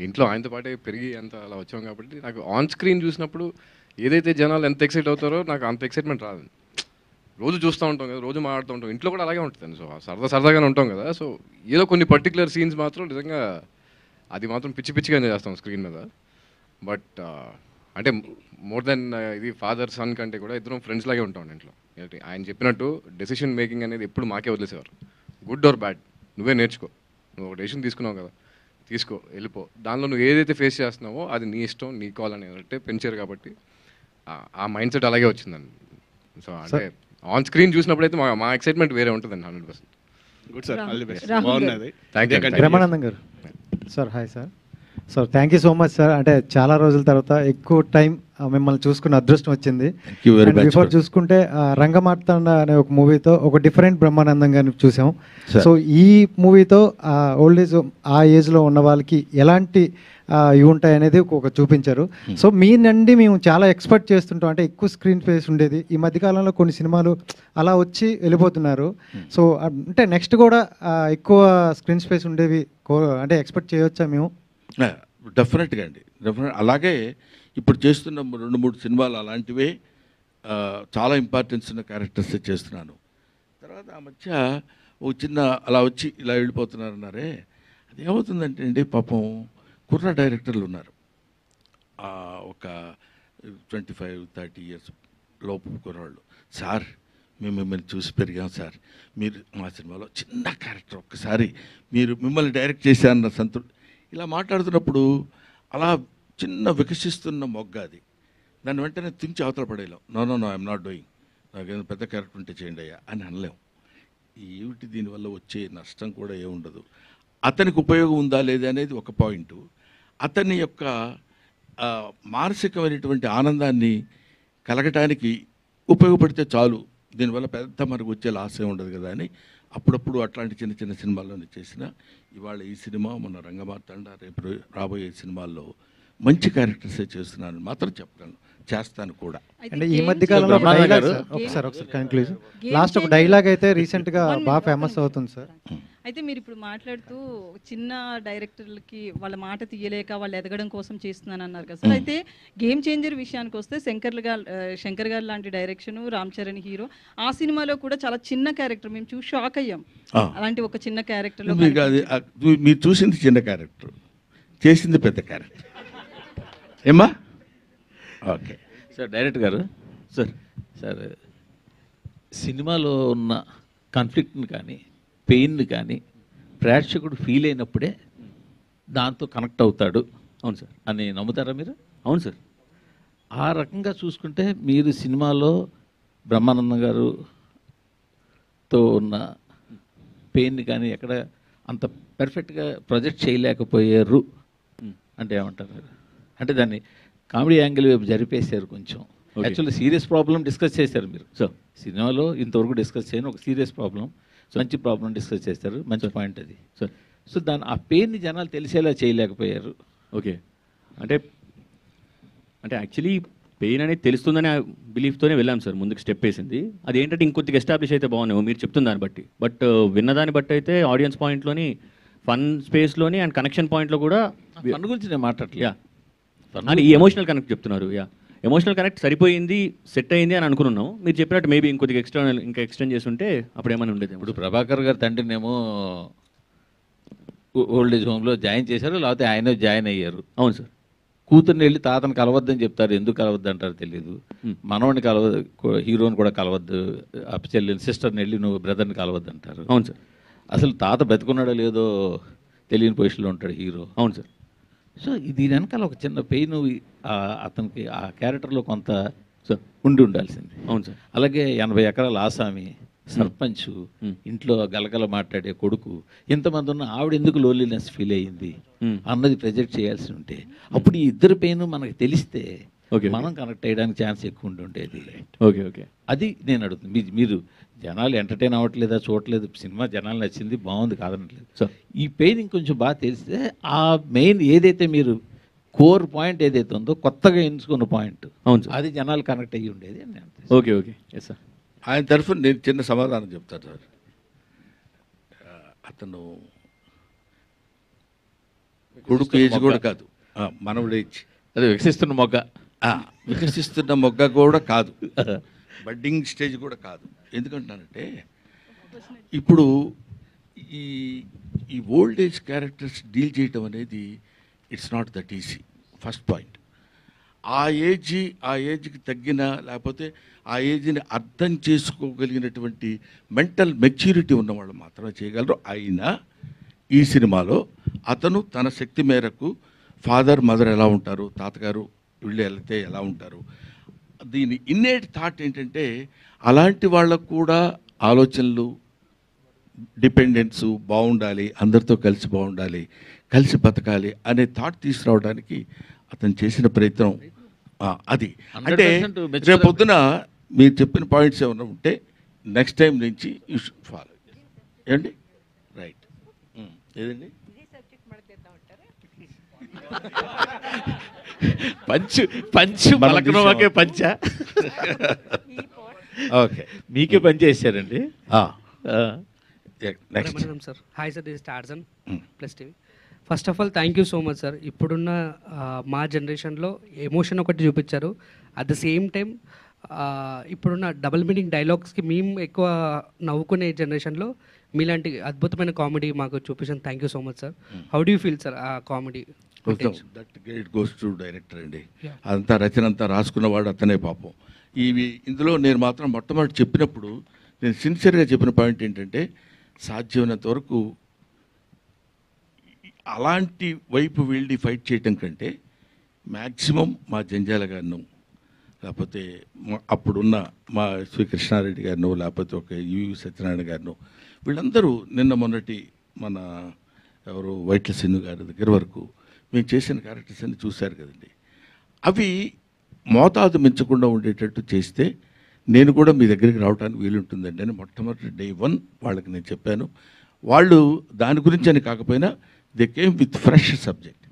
ఇంట్లో ఆయనతో పాటే పెరిగి అంత అలా వచ్చాం కాబట్టి నాకు ఆన్ స్క్రీన్ చూసినప్పుడు ఏదైతే జనాలు ఎంత ఎక్సైట్ అవుతారో నాకు అంత ఎక్సైట్మెంట్ రాదు. రోజు చూస్తూ ఉంటాం కదా, రోజు మాట్లాడుతూ ఉంటాం, ఇంట్లో కూడా అలాగే ఉంటుంది. సో సరదాగానే ఉంటాం కదా. సో ఏదో కొన్ని పర్టికులర్ సీన్స్ మాత్రం నిజంగా అది మాత్రం పిచ్చిగా చేస్తాం స్క్రీన్ మీద. బట్ అంటే మోర్ దెన్ ఇది ఫాదర్ సన్ కంటే కూడా ఇద్దరం ఫ్రెండ్స్ లాగే ఉంటాం ఇంట్లో. ఆయన చెప్పినట్టు డెసిషన్ మేకింగ్ అనేది ఎప్పుడు మాకే వదిలేసేవారు. గుడ్ ఆర్ బ్యాడ్ నువ్వే నేర్చుకో, నువ్వు ఒక డెసిషన్ తీసుకున్నావు కదా, తీసుకో, వెళ్ళిపో, దానిలో నువ్వు ఏదైతే ఫేస్ చేస్తున్నావో అది నీ ఇష్టం, నీ కాల్ అనేది పెంచారు కాబట్టి ఆ మైండ్ సెట్ అలాగే వచ్చిందండి. సో అంటే ఆన్ స్క్రీన్ చూసినప్పుడైతే మా ఎక్సైట్మెంట్ వేరే ఉంటుందండి 100%. Good sir, all the best. బాగున్నది. Thank you. బ్రహ్మానందం గారు sir, hi sir. So thank you so much sir. అంటే చాలా రోజుల తర్వాత ఎక్కువ టైం మిమ్మల్ని చూసుకున్న అదృష్టం వచ్చింది. బిఫోర్ చూసుకుంటే రంగమార్తాండ అనే ఒక మూవీతో ఒక డిఫరెంట్ బ్రహ్మానందం గారిని చూసాం. సో ఈ మూవీతో ఓల్డ్ ఏజ్ ఆ ఏజ్లో ఉన్న వాళ్ళకి ఎలాంటి ఇవి ఉంటాయి అనేది ఒక చూపించారు. సో మీ నుండి మేము చాలా ఎక్స్పెక్ట్ చేస్తుంటాం, అంటే ఎక్కువ స్క్రీన్ స్పేస్ ఉండేది. ఈ మధ్యకాలంలో కొన్ని సినిమాలు అలా వచ్చి వెళ్ళిపోతున్నారు. సో అంటే నెక్స్ట్ కూడా ఎక్కువ స్క్రీన్ స్పేస్ ఉండేవి అంటే ఎక్స్పెక్ట్ చేయవచ్చా మేము? డెఫినెట్గా అండి, డెఫినెట్. అలాగే ఇప్పుడు చేస్తున్న 2-3 సినిమాలు అలాంటివే చాలా ఇంపార్టెన్స్ ఉన్న క్యారెక్టర్స్ చేస్తున్నాను. తర్వాత ఆ మధ్య ఒక చిన్న అలా వచ్చి ఇలా వెళ్ళిపోతున్నారన్నారే, అది ఏమవుతుందంటే అండి, పాపం కుర్ర డైరెక్టర్లు ఉన్నారు, ఒక 25-30 ఇయర్స్ లోపు కుర్రాళ్ళు. సార్ మేము మిమ్మల్ని చూసి పెరిగాం సార్, మీరు మా సినిమాలో చిన్న క్యారెక్టర్ ఒక్కసారి మీరు మిమ్మల్ని డైరెక్ట్ చేశారన్న సంతృప్తి. ఇలా మాట్లాడుతున్నప్పుడు అలా చిన్న వికసిస్తున్న మొగ్గ అది, దాన్ని వెంటనే తుంచి అవతల పడేయలేం. నో ఐఎమ్ నాట్ డూయింగ్, నాకేదో పెద్ద క్యారెక్టర్ ఉంటే చేయండి అయ్యా అని అనలేం. ఏమిటి దీనివల్ల వచ్చే నష్టం కూడా ఏముండదు. అతనికి ఉపయోగం ఉందా లేదా అనేది ఒక పాయింట్. అతని యొక్క మానసికమైనటువంటి ఆనందాన్ని కలగటానికి ఉపయోగపడితే చాలు, దీనివల్ల పెద్ద మనకు వచ్చే లాస్ ఏమి ఉండదు కదా అని అప్పుడప్పుడు అట్లాంటి చిన్న చిన్న సినిమాల్లోనే చేసిన. ఇవాళ ఈ సినిమా, మన రంగమార్తాండ, రేపు రాబోయే సినిమాల్లో మంచి క్యారెక్టర్సే చేస్తున్నాను మాత్రం చెప్పగలను, చేస్తాను కూడా. అంటే ఈ మధ్య కాలంలో ఒకసారి కన్క్లూజన్ లాస్ట్ ఒక డైలాగ్ అయితే రీసెంట్గా బాగా ఫేమస్ అవుతుంది సార్. అయితే మీరు ఇప్పుడు మాట్లాడుతూ చిన్న డైరెక్టర్లకి వాళ్ళ మాట తీయలేక వాళ్ళు ఎదగడం కోసం చేస్తున్నాను అన్నారు కదా సార్. అయితే గేమ్ చేంజర్ విషయానికి వస్తే శంకర్ గారు లాంటి డైరెక్షన్, రామ్ చరణ్ హీరో, ఆ సినిమాలో కూడా చాలా చిన్న క్యారెక్టర్ మేము చూసి షాక్ అయ్యాం. అలాంటి ఒక చిన్న క్యారెక్టర్లో మీరు చూసింది చిన్న క్యారెక్టర్, చేసింది పెద్ద క్యారెక్టర్ ఏమా? ఓకే సార్ డైరెక్టర్ గారు, సార్ సినిమాలో ఉన్న కాన్ఫ్లిక్ట్ని కానీ పెయిన్ని కానీ ప్రేక్షకుడు ఫీల్ అయినప్పుడే దాంతో కనెక్ట్ అవుతాడు. అవును సార్ అని నమ్ముతారా మీరు? అవును సార్. ఆ రకంగా చూసుకుంటే మీరు సినిమాలో బ్రహ్మానందం గారుతో ఉన్న పెయిన్ని కానీ ఎక్కడ అంత పర్ఫెక్ట్గా ప్రొజెక్ట్ చేయలేకపోయారు అంటే ఏమంటారు? అంటే దాన్ని కామెడీ యాంగిల్ వైపు జరిపేశారు కొంచెం. యాక్చువల్లీ సీరియస్ ప్రాబ్లం డిస్కస్ చేశారు మీరు. సో సినిమాలో ఇంతవరకు డిస్కస్ చేయని ఒక సీరియస్ ప్రాబ్లం, మంచి ప్రాబ్లం డిస్కస్ చేస్తారు, మంచి పాయింట్ అది. సో దాని ఆ పెయిన్ని జనాలు తెలిసేలా చేయలేకపోయారు. ఓకే, అంటే యాక్చువల్లీ పెయిన్ అనేది తెలుస్తుందనే బిలీఫ్తోనే వెళ్ళాం సార్ ముందుకు స్టెప్ వేసింది. అది ఏంటంటే ఇంకొద్దిగా ఎస్టాబ్లిష్ అయితే బాగున్నావు మీరు చెప్తున్న దాన్ని బట్టి. బట్ విన్నదాన్ని బట్టి అయితే ఆడియన్స్ పాయింట్లోని, ఫన్ స్పేస్లోని అండ్ కనెక్షన్ పాయింట్లో కూడా ఫన్ గురించి నేను మాట్లాడలే. అని ఈ ఎమోషనల్ కనెక్ట్ చెప్తున్నారు. ఎమోషనల్ కనెక్ట్ సరిపోయింది, సెట్ అయింది అని అనుకున్నాం. మీరు చెప్పినట్టు మేబీ ఇంకొద్దిగా ఇంకా ఎక్స్టెండ్ చేస్తుంటే అప్పుడు ఏమైనా ఉండేది. ఇప్పుడు ప్రభాకర్ గారి తండ్రినేమో ఓల్డేజ్ హోమ్లో జాయిన్ చేశారు, లేకపోతే ఆయన జాయిన్ అయ్యారు. అవును సార్. కూతుర్ని వెళ్ళి తాతను కలవద్దని చెప్తారు, ఎందుకు కలవద్దు అంటారు తెలియదు. మనవడిని కలవద్దు, హీరోని కూడా కలవద్దు, చెల్లిని సిస్టర్ని వెళ్ళి నువ్వు బ్రదర్ని కలవద్దు అంటారు. అవును సార్. అసలు తాత బతుకున్నాడో లేదో తెలియని పొజిషన్లో ఉంటాడు హీరో. అవును సార్. సో దీని వెనకాల ఒక చిన్న పెయిన్ అతనికి ఆ క్యారెక్టర్లో కొంత ఉండి ఉండాల్సింది. అవును సార్. అలాగే 80 ఎకరాల ఆసామి, సర్పంచ్, ఇంట్లో గలగల మాట్లాడే కొడుకు, ఇంతమంది ఉన్న ఆవిడ ఎందుకు లోన్లీనెస్ ఫీల్ అయ్యింది అన్నది ప్రొజెక్ట్ చేయాల్సి ఉంటే అప్పుడు ఈ ఇద్దరు పెయిన్ మనకు తెలిస్తే మనం కనెక్ట్ అయ్యడానికి ఛాన్స్ ఎక్కువ ఉండేది. ఓకే ఓకే, అది నేను అడుగుతుంది. మీరు జనాలు ఎంటర్టైన్ అవ్వట్లేదా, చూడలేదు, సినిమా జనాలు నచ్చింది, బాగుంది కాదనట్లేదు. సో ఈ పెయిన్ ఇంకొంచెం బాగా తెలిస్తే ఆ మెయిన్ ఏదైతే మీరు కోర్ పాయింట్ ఏదైతే ఉందో కొత్తగా ఎంచుకున్న పాయింట్, అవును సార్, అది జనాలు కనెక్ట్ అయ్యి ఉండేది అని. Okay okay, yes sir. ఆయన తరఫున నేను చిన్న సమాధానం చెప్తాను సార్. అతను కొడుకు ఏజ్ కూడా కాదు, మనవడు ఏజ్, అదే వికసిస్తున్న మొగ్గ కూడా కాదు, బడ్డింగ్ స్టేజ్ కూడా కాదు. ఎందుకంటానంటే ఇప్పుడు ఈ ఓల్డ్ ఏజ్ క్యారెక్టర్స్ డీల్ చేయటం అనేది it's not that easy. First point, ఆ ఏజ్కి తగ్గిన, లేకపోతే ఆ ఏజ్ని అర్థం చేసుకోగలిగినటువంటి మెంటల్ మెచ్యూరిటీ ఉన్నవాళ్ళు మాత్రమే చేయగలరు. అయినా ఈ సినిమాలో అతను తన శక్తి మేరకు ఫాదర్ మదర్ ఎలా ఉంటారు, తాతగారు వీళ్ళు వెళ్తే ఎలా ఉంటారు, దీని ఇన్నేట్ థాట్ ఏంటంటే అలాంటి వాళ్ళకు కూడా ఆలోచనలు, డిపెండెన్స్ బాగుండాలి, అందరితో కలిసి బాగుండాలి, కలిసి బతకాలి అనే థాట్ తీసుకురావడానికి అతను చేసిన ప్రయత్నం అది. అంటే రేపు పొద్దున మీరు చెప్పిన పాయింట్స్ ఏమైనా ఉంటే నెక్స్ట్ టైం నుంచి యూ షుడ్ ఫాలో. ఏమండి? రైట్. ఏదండి? ఓకే, మీకే పని చేశారండి. Next sir. Hi sir, this is Tarzan plus TV. First of all thank you so much sir. ఇప్పుడున్న మా జనరేషన్లో ఎమోషన్ ఒకటి చూపించారు, అట్ ద సేమ్ టైం ఇప్పుడున్న డబుల్ మీనింగ్ డైలాగ్స్కి మేము ఎక్కువ నవ్వుకునే జనరేషన్లో మీలాంటి అద్భుతమైన కామెడీ మాకు చూపించాను. Thank you so much sir. How do you feel sir ఆ comedy? That great goes to director అండి. అదంతా రచన అంతా రాసుకున్నవాడు అతనే పాపం. ఇందులో నేను మాత్రం మొట్టమొదటి చెప్పినప్పుడు నేను సిన్సియర్గా చెప్పిన పాయింట్ ఏంటంటే సాధ్యమైనంత వరకు అలాంటి వైపు వెళ్ళి ఫైట్ చేయటం కంటే మ్యాక్సిమం మా జంజాల గారిను, లేకపోతే అప్పుడున్న మా శ్రీ కృష్ణారెడ్డి గారిను, లేకపోతే ఒక యువి సత్యనారాయణ గారిను, వీళ్ళందరూ నిన్న మొన్నటి మన ఎవరు వైట్ల సిన్ను గారి దగ్గర వరకు మేము చేసిన క్యారెక్టర్స్ అన్ని చూశారు కదండి. అవి మోతాదు మించకుండా ఉండేటట్టు చేస్తే నేను కూడా మీ దగ్గరికి రావడానికి వీలుంటుందండి అని మొట్టమొదటి డే 1 వాళ్ళకి నేను చెప్పాను. వాళ్ళు దాని గురించి అని కాకపోయినా they came with fresh subject.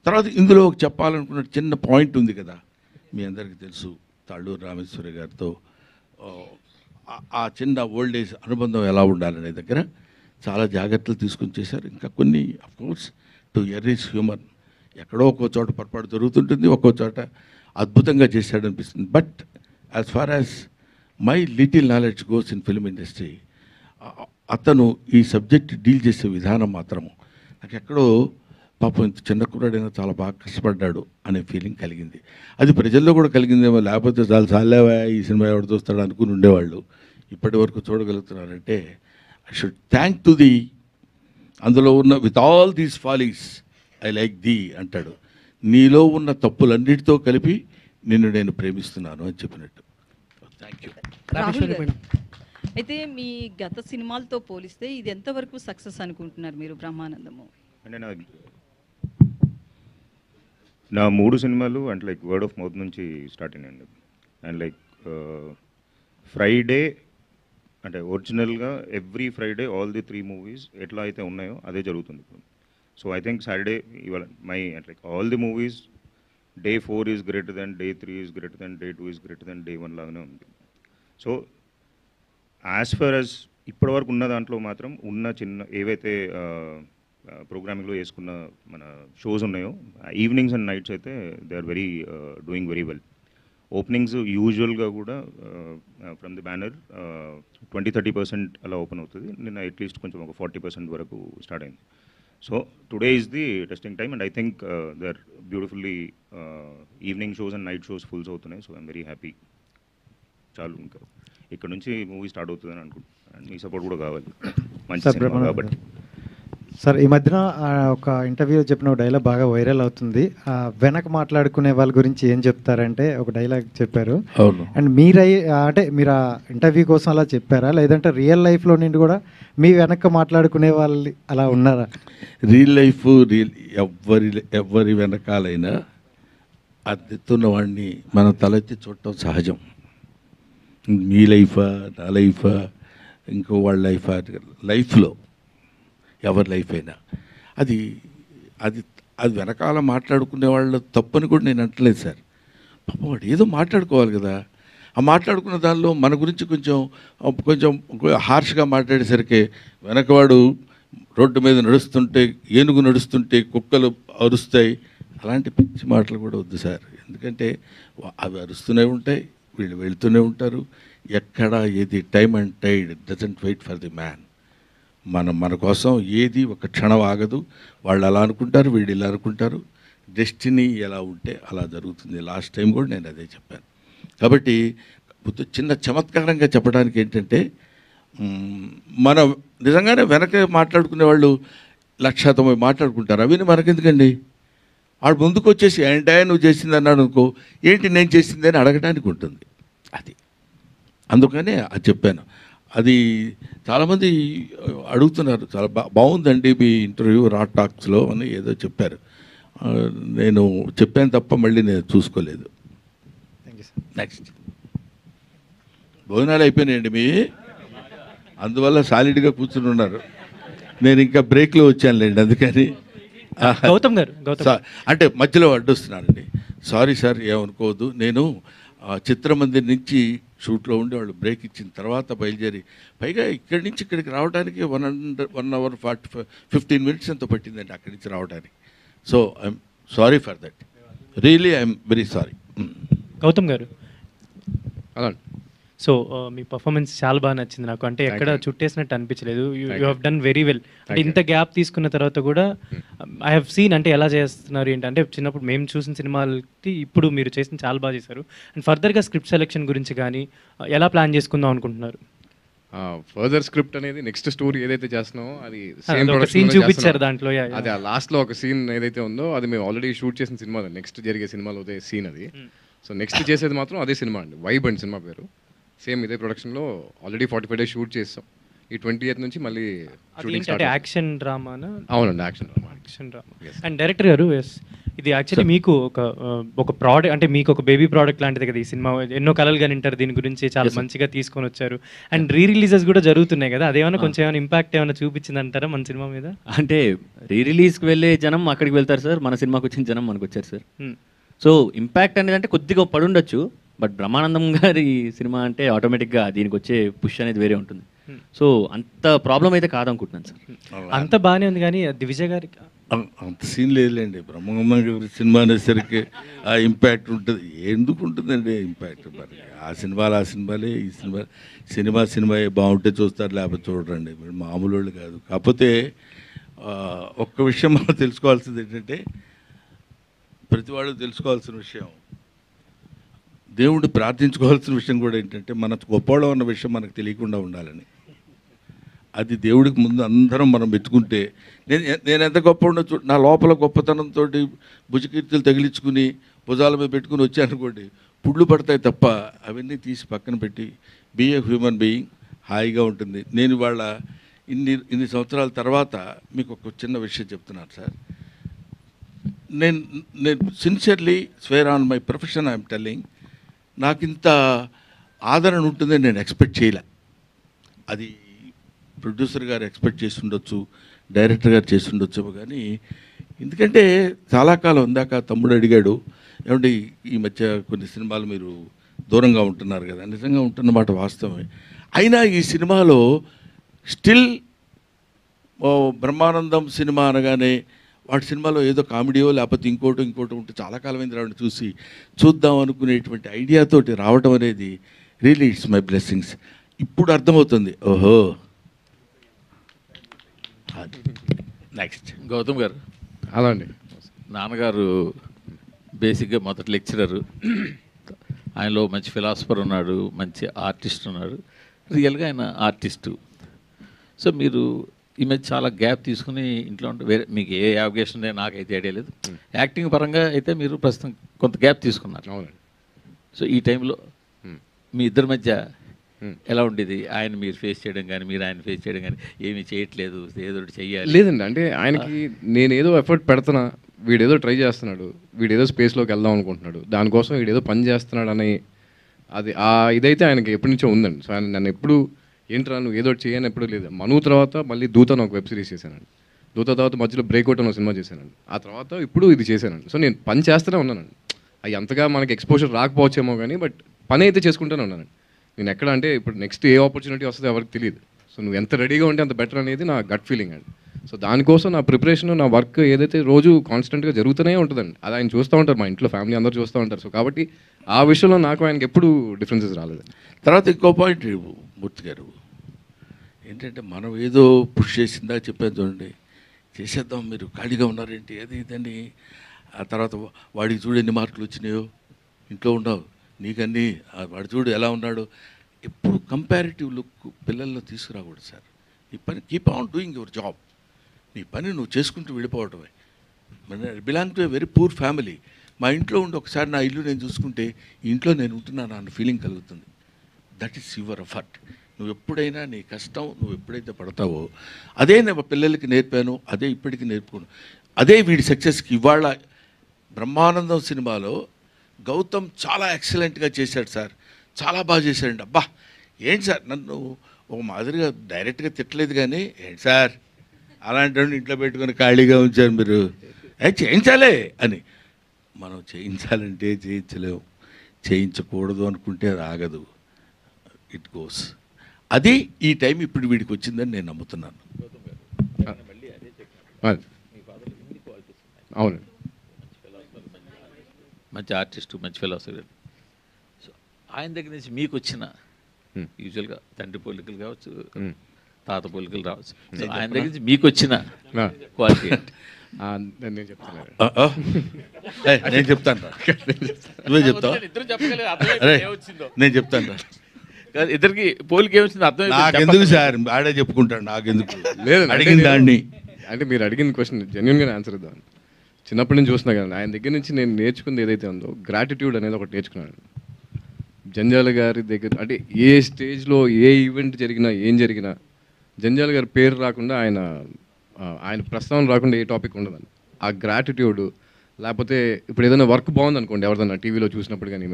తర్వాత ఇందులో ఒక చెప్పాలనుకున్న చిన్న పాయింట్ ఉంది కదా, మీ అందరికీ తెలుసు తాళ్ళూరు రామేశ్వరి గారితో ఆ చిన్న ఓల్డ్ ఏజ్ అనుబంధం ఎలా ఉండాలనే దగ్గర చాలా జాగ్రత్తలు తీసుకుని చేశారు. ఇంకా కొన్ని అఫ్కోర్స్ టు ఎర్రీస్ హ్యూమన్, ఎక్కడో ఒక్కో చోట పొరపాటు జరుగుతుంటుంది, ఒక్కో చోట అద్భుతంగా చేశాడు అనిపిస్తుంది. But as far as my little knowledge goes in film industry, అతను ఈ సబ్జెక్ట్ డీల్ చేసే విధానం మాత్రము నాకు ఎక్కడో పాపం ఇంత చిన్న కుర్రాడైనా చాలా బాగా కష్టపడ్డాడు అనే ఫీలింగ్ కలిగింది. అది ప్రజల్లో కూడా కలిగిందేమో, లేకపోతే చాలా చాలేవా ఈ సినిమా ఎవరు చూస్తాడు అనుకుని ఉండేవాళ్ళు. ఇప్పటి వరకు చూడగలుగుతున్నారంటే I should thank to the, అందులో ఉన్న with all these follies I like the అంటాడు, నీలో ఉన్న తప్పులన్నిటితో కలిపి నిన్ను నేను ప్రేమిస్తున్నాను అని చెప్పినట్టు. Thank you. రాహుల్ గారు, అయితే మీ గత సినిమాలతో పోలిస్తే ఇది ఎంతవరకు సక్సెస్ అనుకుంటున్నారు మీరు బ్రహ్మానందము? అంటే నా 3 సినిమాలు అంటే లైక్ వర్డ్ ఆఫ్ మౌత్ నుంచి స్టార్ట్ అయినాయండి. అండ్ లైక్ ఫ్రైడే అంటే ఒరిజినల్గా every Friday all the 3 movies ఎట్లా అయితే ఉన్నాయో అదే జరుగుతుంది ఇప్పుడు. సో ఐ థింక్ సాటర్డే ఇవాళ మై అంటే like all the movies day 4 is greater than, day 3 is greater than, day 2 is greater than, day 1 లాగానే ఉంది. సో యాజ్ ఫర్ యాజ్ ఇప్పటివరకు ఉన్న దాంట్లో మాత్రం ఉన్న చిన్న ఏవైతే ప్రోగ్రామింగ్లో వేసుకున్న మన షోస్ ఉన్నాయో ఈవినింగ్స్ అండ్ నైట్స్ అయితే they are very doing very well. Openings యూజువల్గా కూడా ఫ్రమ్ ది బ్యానర్ 20-30% అలా ఓపెన్ అవుతుంది. నిన్న అట్లీస్ట్ కొంచెం ఒక 40% వరకు స్టార్ట్ అయింది. So today is the testing time and I think they are beautifully evening shows and night shows fulls అవుతున్నాయి. So I'm very happy. చాలు, ఇంకా ఇక్కడ నుంచి మూవీ స్టార్ట్ అవుతుందని అనుకుంటున్నాను. మీ సపోర్ట్ కూడా కావాలి, మంచి సినిమా కాబట్టి. సార్, ఈ మధ్యన ఒక ఇంటర్వ్యూలో చెప్పిన ఒక డైలాగ్ బాగా వైరల్ అవుతుంది. వెనక మాట్లాడుకునే వాళ్ళ గురించి ఏం చెప్తారంటే ఒక డైలాగ్ చెప్పారు. అండ్ అంటే మీరు ఆ ఇంటర్వ్యూ కోసం అలా చెప్పారా, లేదంటే రియల్ లైఫ్లో నుండి కూడా మీ వెనక మాట్లాడుకునే వాళ్ళు అలా ఉన్నారా? రియల్ లైఫ్ ఎవరి వెనకాలైనా అద్దెత్తున్న వాడిని మనం తలెత్తి చూడటం సహజం. మీ లైఫా, నా లైఫా, ఇంకో వాళ్ళ లైఫా, లైఫ్లో ఎవరి లైఫ్ అయినా అది అది అది వెనకాల మాట్లాడుకునే వాళ్ళ తప్పని కూడా నేను అంటలేదు సార్. పాపం వాడు ఏదో మాట్లాడుకోవాలి కదా, ఆ మాట్లాడుకున్న దానిలో మన గురించి కొంచెం హార్ష్గా మాట్లాడేసరికి వెనకవాడు రోడ్డు మీద నడుస్తుంటే, ఏనుగు నడుస్తుంటే కుక్కలు అరుస్తాయి, అలాంటి పిచ్చి మాటలు కూడా వద్దు సార్. ఎందుకంటే అవి అరుస్తూనే ఉంటాయి, వీళ్ళు వెళ్తూనే ఉంటారు. ఎక్కడ ఏది time and tide doesn't wait for the man. మన కోసం ఏది ఒక క్షణం ఆగదు. వాళ్ళు అలా అనుకుంటారు, వీళ్ళు ఇలా అనుకుంటారు. డెస్టినీ ఎలా ఉంటే అలా జరుగుతుంది. లాస్ట్ టైం కూడా నేను అదే చెప్పాను. కాబట్టి చిన్న చమత్కారంగా చెప్పడానికి ఏంటంటే, మనం నిజంగానే వెనక మాట్లాడుకునే వాళ్ళు 1,90,000 మాట్లాడుకుంటారు. అవి మనకెందుకండి? వాడు ముందుకు వచ్చేసి ఏంటా నువ్వు చేసింది అన్నాడు అనుకో, ఏంటి నేను చేసింది అని అడగడానికి ఉంటుంది. అది అందుకనే అది చెప్పాను. అది చాలామంది అడుగుతున్నారు, చాలా బాగుందండి మీ ఇంటర్వ్యూ రా టాక్స్లో అని ఏదో చెప్పారు. నేను చెప్పాను తప్ప మళ్ళీ నేను చూసుకోలేదు. నెక్స్ట్ భోజనాలు అయిపోయినాయండి మీ, అందువల్ల సాలిడ్గా కూర్చుని ఉన్నారు. నేను ఇంకా బ్రేక్లో వచ్చానులేండి, అందుకని. గౌతమ్ గారు అంటే మధ్యలో అడ్డొస్తున్నానండి, సారీ సార్, ఏమనుకోవద్దు. నేను చిత్రమందిర్ నుంచి షూట్లో ఉండి వాళ్ళు బ్రేక్ ఇచ్చిన తర్వాత బయలుదేరి, పైగా ఇక్కడి నుంచి ఇక్కడికి రావడానికి 1 hour 15 minutes ఎంతో పట్టిందండి అక్కడి నుంచి రావడానికి. So I'm sorry for that, really I'm very sorry. Gautam garu, so me performance చాలా బాగా నచ్చింది నాకు. అంటే ఎక్కడ చుట్టేసినట్టు అనిపించలేదు. You have done very well. అంటే ఇంత గ్యాప్ తీసుకున్న తర్వాత కూడా ఐ హ్యావ్ సీన్ అంటే ఎలా చేస్తున్నారు ఏంటి అంటే, చిన్నప్పుడు మేము చూసిన సినిమాలకి ఇప్పుడు మీరు చేసిన చాలా బాగా చేశారు. అండ్ ఫర్దర్గా స్క్రిప్ట్ సెలెక్షన్ గురించి కానీ ఎలా ప్లాన్ చేసుకుందాం అనుకుంటున్నారు? ఫర్దర్ స్క్రిప్ట్ అనేది నెక్స్ట్ స్టోరీ ఏదైతే చేస్తున్నామో అది సీన్ చూపించారు దాంట్లో. అది ఆ లాస్ట్లో ఒక సీన్ ఏదైతే ఉందో అది మేము ఆల్రెడీ షూట్ చేసిన సినిమా, నెక్స్ట్ జరిగే సినిమాలో అదే సీన్ అది. సో నెక్స్ట్ చేసేది మాత్రం అదే సినిమా అండి, వైబ్ అండ్ సినిమా పేరు. సేమ్ ఇదే ప్రొడక్షన్లో ఆల్రెడీ 45 days షూట్ చేస్తాం. ఈ 20th నుంచి మళ్ళీ షూటింగ్ స్టార్ట్. Action drama? అవునండి, యాక్షన్ డ్రామా. అండ్ డైరెక్టర్ గారు, ఇది యాక్చువల్లీ మీకు ఒక ప్రోడక్ట్, అంటే మీకు ఒక బేబీ ప్రోడక్ట్ లాంటిది కదా ఈ సినిమా. ఎన్నో కలలు కానీ వింటారు దీని గురించి, చాలా మంచిగా తీసుకొని వచ్చారు. అండ్ రిలీజెస్ కూడా జరుగుతున్నాయి కదా, అదేమైనా కొంచెం ఏమైనా ఇంపాక్ట్ ఏమైనా చూపించింది అంటారా మన సినిమా మీద? అంటే రిలీజ్కి వెళ్ళే జనం అక్కడికి వెళ్తారు సార్, మన సినిమాకి వచ్చిన జనం మనకు వచ్చారు సార్. సో ఇంపాక్ట్ అనేది అంటే కొద్దిగా పడుండొచ్చు, బట్ బ్రహ్మానందం గారి సినిమా అంటే ఆటోమేటిక్గా దీనికి వచ్చే పుష్ అనేది వేరే ఉంటుంది. సో అంత ప్రాబ్లం అయితే కాదనుకుంటున్నాను సార్. అంత బాగానే ఉంది, కానీ దివిజయ్ గారికి అంత సీన్ లేదులేండి. బ్రహ్మానందం గారి సినిమా అనేసరికి ఆ ఇంపాక్ట్ ఉంటుంది. ఎందుకు ఉంటుందండి ఇంపాక్ట్? మరి ఆ సినిమాలే, ఈ సినిమా బాగుంటే చూస్తారు, లేకపోతే చూడరండి. మామూలు వాళ్ళు కాదు. కాకపోతే ఒక్క విషయం మనం తెలుసుకోవాల్సింది ఏంటంటే, ప్రతి వాళ్ళు తెలుసుకోవాల్సిన విషయం, దేవుడిని ప్రార్థించుకోవాల్సిన విషయం కూడా ఏంటంటే, మన గొప్పవాళ్ళం అన్న విషయం మనకు తెలియకుండా ఉండాలని. అది దేవుడికి ముందు అందరం మనం మెచ్చుకుంటే, నేను ఎంత గొప్ప ఉండొచ్చు, నా లోపల గొప్పతనంతో భుజకీర్తులు తగిలించుకుని భుజాల మీద పెట్టుకుని వచ్చానుకోండి, పుళ్ళు పడతాయి తప్ప అవన్నీ తీసి పక్కన పెట్టి బీ ఏ హ్యూమన్ బీయింగ్, హాయిగా ఉంటుంది. నేను ఇవాళ ఇన్ని సంవత్సరాల తర్వాత మీకు ఒక చిన్న విషయం చెప్తున్నాను సార్. నేను sincerely square on my profession I'm telling, నాకు ఇంత ఆదరణ ఉంటుందని నేను ఎక్స్పెక్ట్ చేయలే. అది ప్రొడ్యూసర్ గారు ఎక్స్పెక్ట్ చేసి ఉండొచ్చు, డైరెక్టర్ గారు చేసి ఉండొచ్చు, కానీ ఎందుకంటే చాలా కాలం ఇందాక తమ్ముడు అడిగాడు, ఏమంటే ఈ మధ్య కొన్ని సినిమాలు మీరు దూరంగా ఉంటున్నారు కదా. నిజంగా ఉంటున్నమాట వాస్తవమే. అయినా ఈ సినిమాలో స్టిల్ బ్రహ్మానందం సినిమా అనగానే వాడి సినిమాలో ఏదో కామెడీయో లేకపోతే ఇంకోటి ఉంటే చాలా కాలమైంది రావడం చూసి చూద్దాం అనుకునేటువంటి ఐడియాతోటి రావడం అనేది రియలీ ఇట్స్ మై బ్లెస్సింగ్స్. ఇప్పుడు అర్థమవుతుంది, ఓహో. నెక్స్ట్ గౌతమ్ గారు. అలా అండి. నాన్నగారు బేసిక్గా మొదటి లెక్చరరు, ఆయనలో మంచి ఫిలాసఫర్ ఉన్నాడు, మంచి ఆర్టిస్ట్ ఉన్నాడు, రియల్గా ఆయన ఆర్టిస్టు. సో మీరు ఈ మధ్య చాలా గ్యాప్ తీసుకుని ఇంట్లో ఉంటే వేరే మీకు ఏ అవకాశం ఉందో నాకైతే ఐడియా లేదు. యాక్టింగ్ పరంగా అయితే మీరు ప్రస్తుతం కొంత గ్యాప్ తీసుకున్నారు. అవునండి. సో ఈ టైంలో మీ ఇద్దరి మధ్య ఎలా ఉండేది? ఆయన మీరు ఫేస్ చేయడం కానీ, మీరు ఆయన ఫేస్ చేయడం కానీ, ఏమీ చేయట్లేదు, ఏదో చెయ్యాలి లేదండి. అంటే ఆయనకి నేను ఏదో ఎఫర్ట్ పెడుతున్నా, వీడేదో ట్రై చేస్తున్నాడు, వీడేదో స్పేస్లోకి వెళ్దాం అనుకుంటున్నాడు, దానికోసం వీడేదో పని చేస్తున్నాడు అని అది ఇదైతే ఆయనకి ఎప్పటి నుంచో ఉందండి. సో ఆయన నన్ను ఎప్పుడు ఏంట్రా నువ్వు ఏదో చేయని ఎప్పుడు లేదు. మను తర్వాత మళ్ళీ దూత అని ఒక వెబ్ సిరీస్ చేశానండి. దూత తర్వాత మధ్యలో బ్రేక్అవుట్ అని ఒక సినిమా చేశానండి. ఆ తర్వాత ఇప్పుడు ఇది చేశానండి. సో నేను పని చేస్తూనే ఉన్నానండి. అవి అంతగా మనకి ఎక్స్పోజర్ రాకపోవచ్చేమో కానీ, బట్ పని అయితే చేసుకుంటూనే ఉన్నానండి. నేను ఎక్కడ అంటే ఇప్పుడు నెక్స్ట్ ఏ ఆపర్చునిటీ వస్తుందో ఎవరికి తెలియదు. సో నువ్వు ఎంత రెడీగా ఉంటే అంత బెటర్ అనేది నా గట్ ఫీలింగ్ అండి. సో దానికోసం నా ప్రిపరేషన్, నా వర్క్ ఏదైతే రోజు కాన్స్టెంట్గా జరుగుతూనే ఉంటుందండి. అది ఆయన చూస్తూ ఉంటారు, మా ఇంట్లో ఫ్యామిలీ అందరూ చూస్తూ ఉంటారు. సో కాబట్టి ఆ విషయంలో నాకు ఆయనకి ఎప్పుడు డిఫరెన్సెస్ రాలేదండి. తర్వాత ఇంకో పాయింట్ మూర్తి గారు ఏంటంటే, మనం ఏదో పుష్ చేసిందా చెప్పాను చూడండి, చేసేద్దాం మీరు ఖాళీగా ఉన్నారేంటి అది ఇదని. ఆ తర్వాత వాడికి చూడు ఎన్ని మార్కులు వచ్చినాయో, ఇంట్లో ఉండవు నీకన్నీ, వాడు చూడు ఎలా ఉన్నాడు. ఎప్పుడు కంపారిటివ్ లుక్ పిల్లల్లో తీసుకురాకూడదు సార్. నీ పని keep on doing your job, నీ పని నువ్వు చేసుకుంటూ వెళ్ళిపోవటమే. Belong to a very poor family. మా ఇంట్లో ఉండి ఒకసారి నా ఇల్లు నేను చూసుకుంటే ఈ ఇంట్లో నేను ఉంటున్నాను అన్న ఫీలింగ్ కలుగుతుంది. That is your effort. నువ్వు ఎప్పుడైనా నీ కష్టం నువ్వు ఎప్పుడైతే పడతావో అదే నేను పిల్లలకి నేర్పాను, అదే ఇప్పటికీ నేర్పుకున్నాను, అదే వీడి సక్సెస్కి. ఇవాళ బ్రహ్మానందం సినిమాలో గౌతమ్ చాలా ఎక్సలెంట్గా చేశాడు సార్, చాలా బాగా చేశాడండి. అబ్బా ఏంటి సార్, నన్ను ఒక మాదిరిగా డైరెక్ట్గా తిట్టలేదు కానీ, ఏంటి సార్ అలాంటి ఇంట్లో పెట్టుకొని ఖాళీగా ఉంచారు మీరు, చేయించాలే అని. మనం చేయించాలంటే చేయించలేము, చేయించకూడదు అనుకుంటే అది ఆగదు, ఇట్ గోస్. అది ఈ టైం ఇప్పుడు వీడికి వచ్చిందని నేను నమ్ముతున్నాను. అవును, మంచి ఆర్టిస్టు, మంచి ఫిలాసఫర్. సో ఆయన దగ్గర నుంచి మీకు వచ్చిన యూజువల్గా తండ్రి పోలికలు కావచ్చు, తాత పోలికలు రావచ్చు, సో ఆయన దగ్గర నుంచి మీకు వచ్చిన క్వాలిటీ నేను చెప్తాను. నేను చెప్తాను రా, నువ్వే చెప్తావు. నేను చెప్తాను రా, ఇద్దరికి పోలిక ఏమొచ్చింది అర్థం నాకెందుకు సార్, ఆడే చెప్పుకుంటాడు, నాకెందుకు లేదు అడిగిన దాన్ని. అంటే మీరు అడిగిన క్వశ్చన్ జెన్యున్గా ఆన్సర్ ఇద్దాం. చిన్నప్పటి నుంచి చూస్తున్నా కదా, ఆయన దగ్గర నుంచి నేను నేర్చుకుంది ఏదైతే ఉందో గ్రాటిట్యూడ్ అనేది ఒకటి నేర్చుకున్నాను. జంజాల గారి దగ్గర అంటే ఏ స్టేజ్లో ఏ ఈవెంట్ జరిగినా ఏం జరిగినా జంజాల గారి పేరు రాకుండా, ఆయన ప్రస్తావన రాకుండా ఏ టాపిక్ ఉండదండి. ఆ గ్రాటిట్యూడ్ లేకపోతే ఇప్పుడు ఏదైనా వర్క్ బాగుంది అనుకోండి, ఎవరిదైనా టీవీలో చూసినప్పుడు కానీ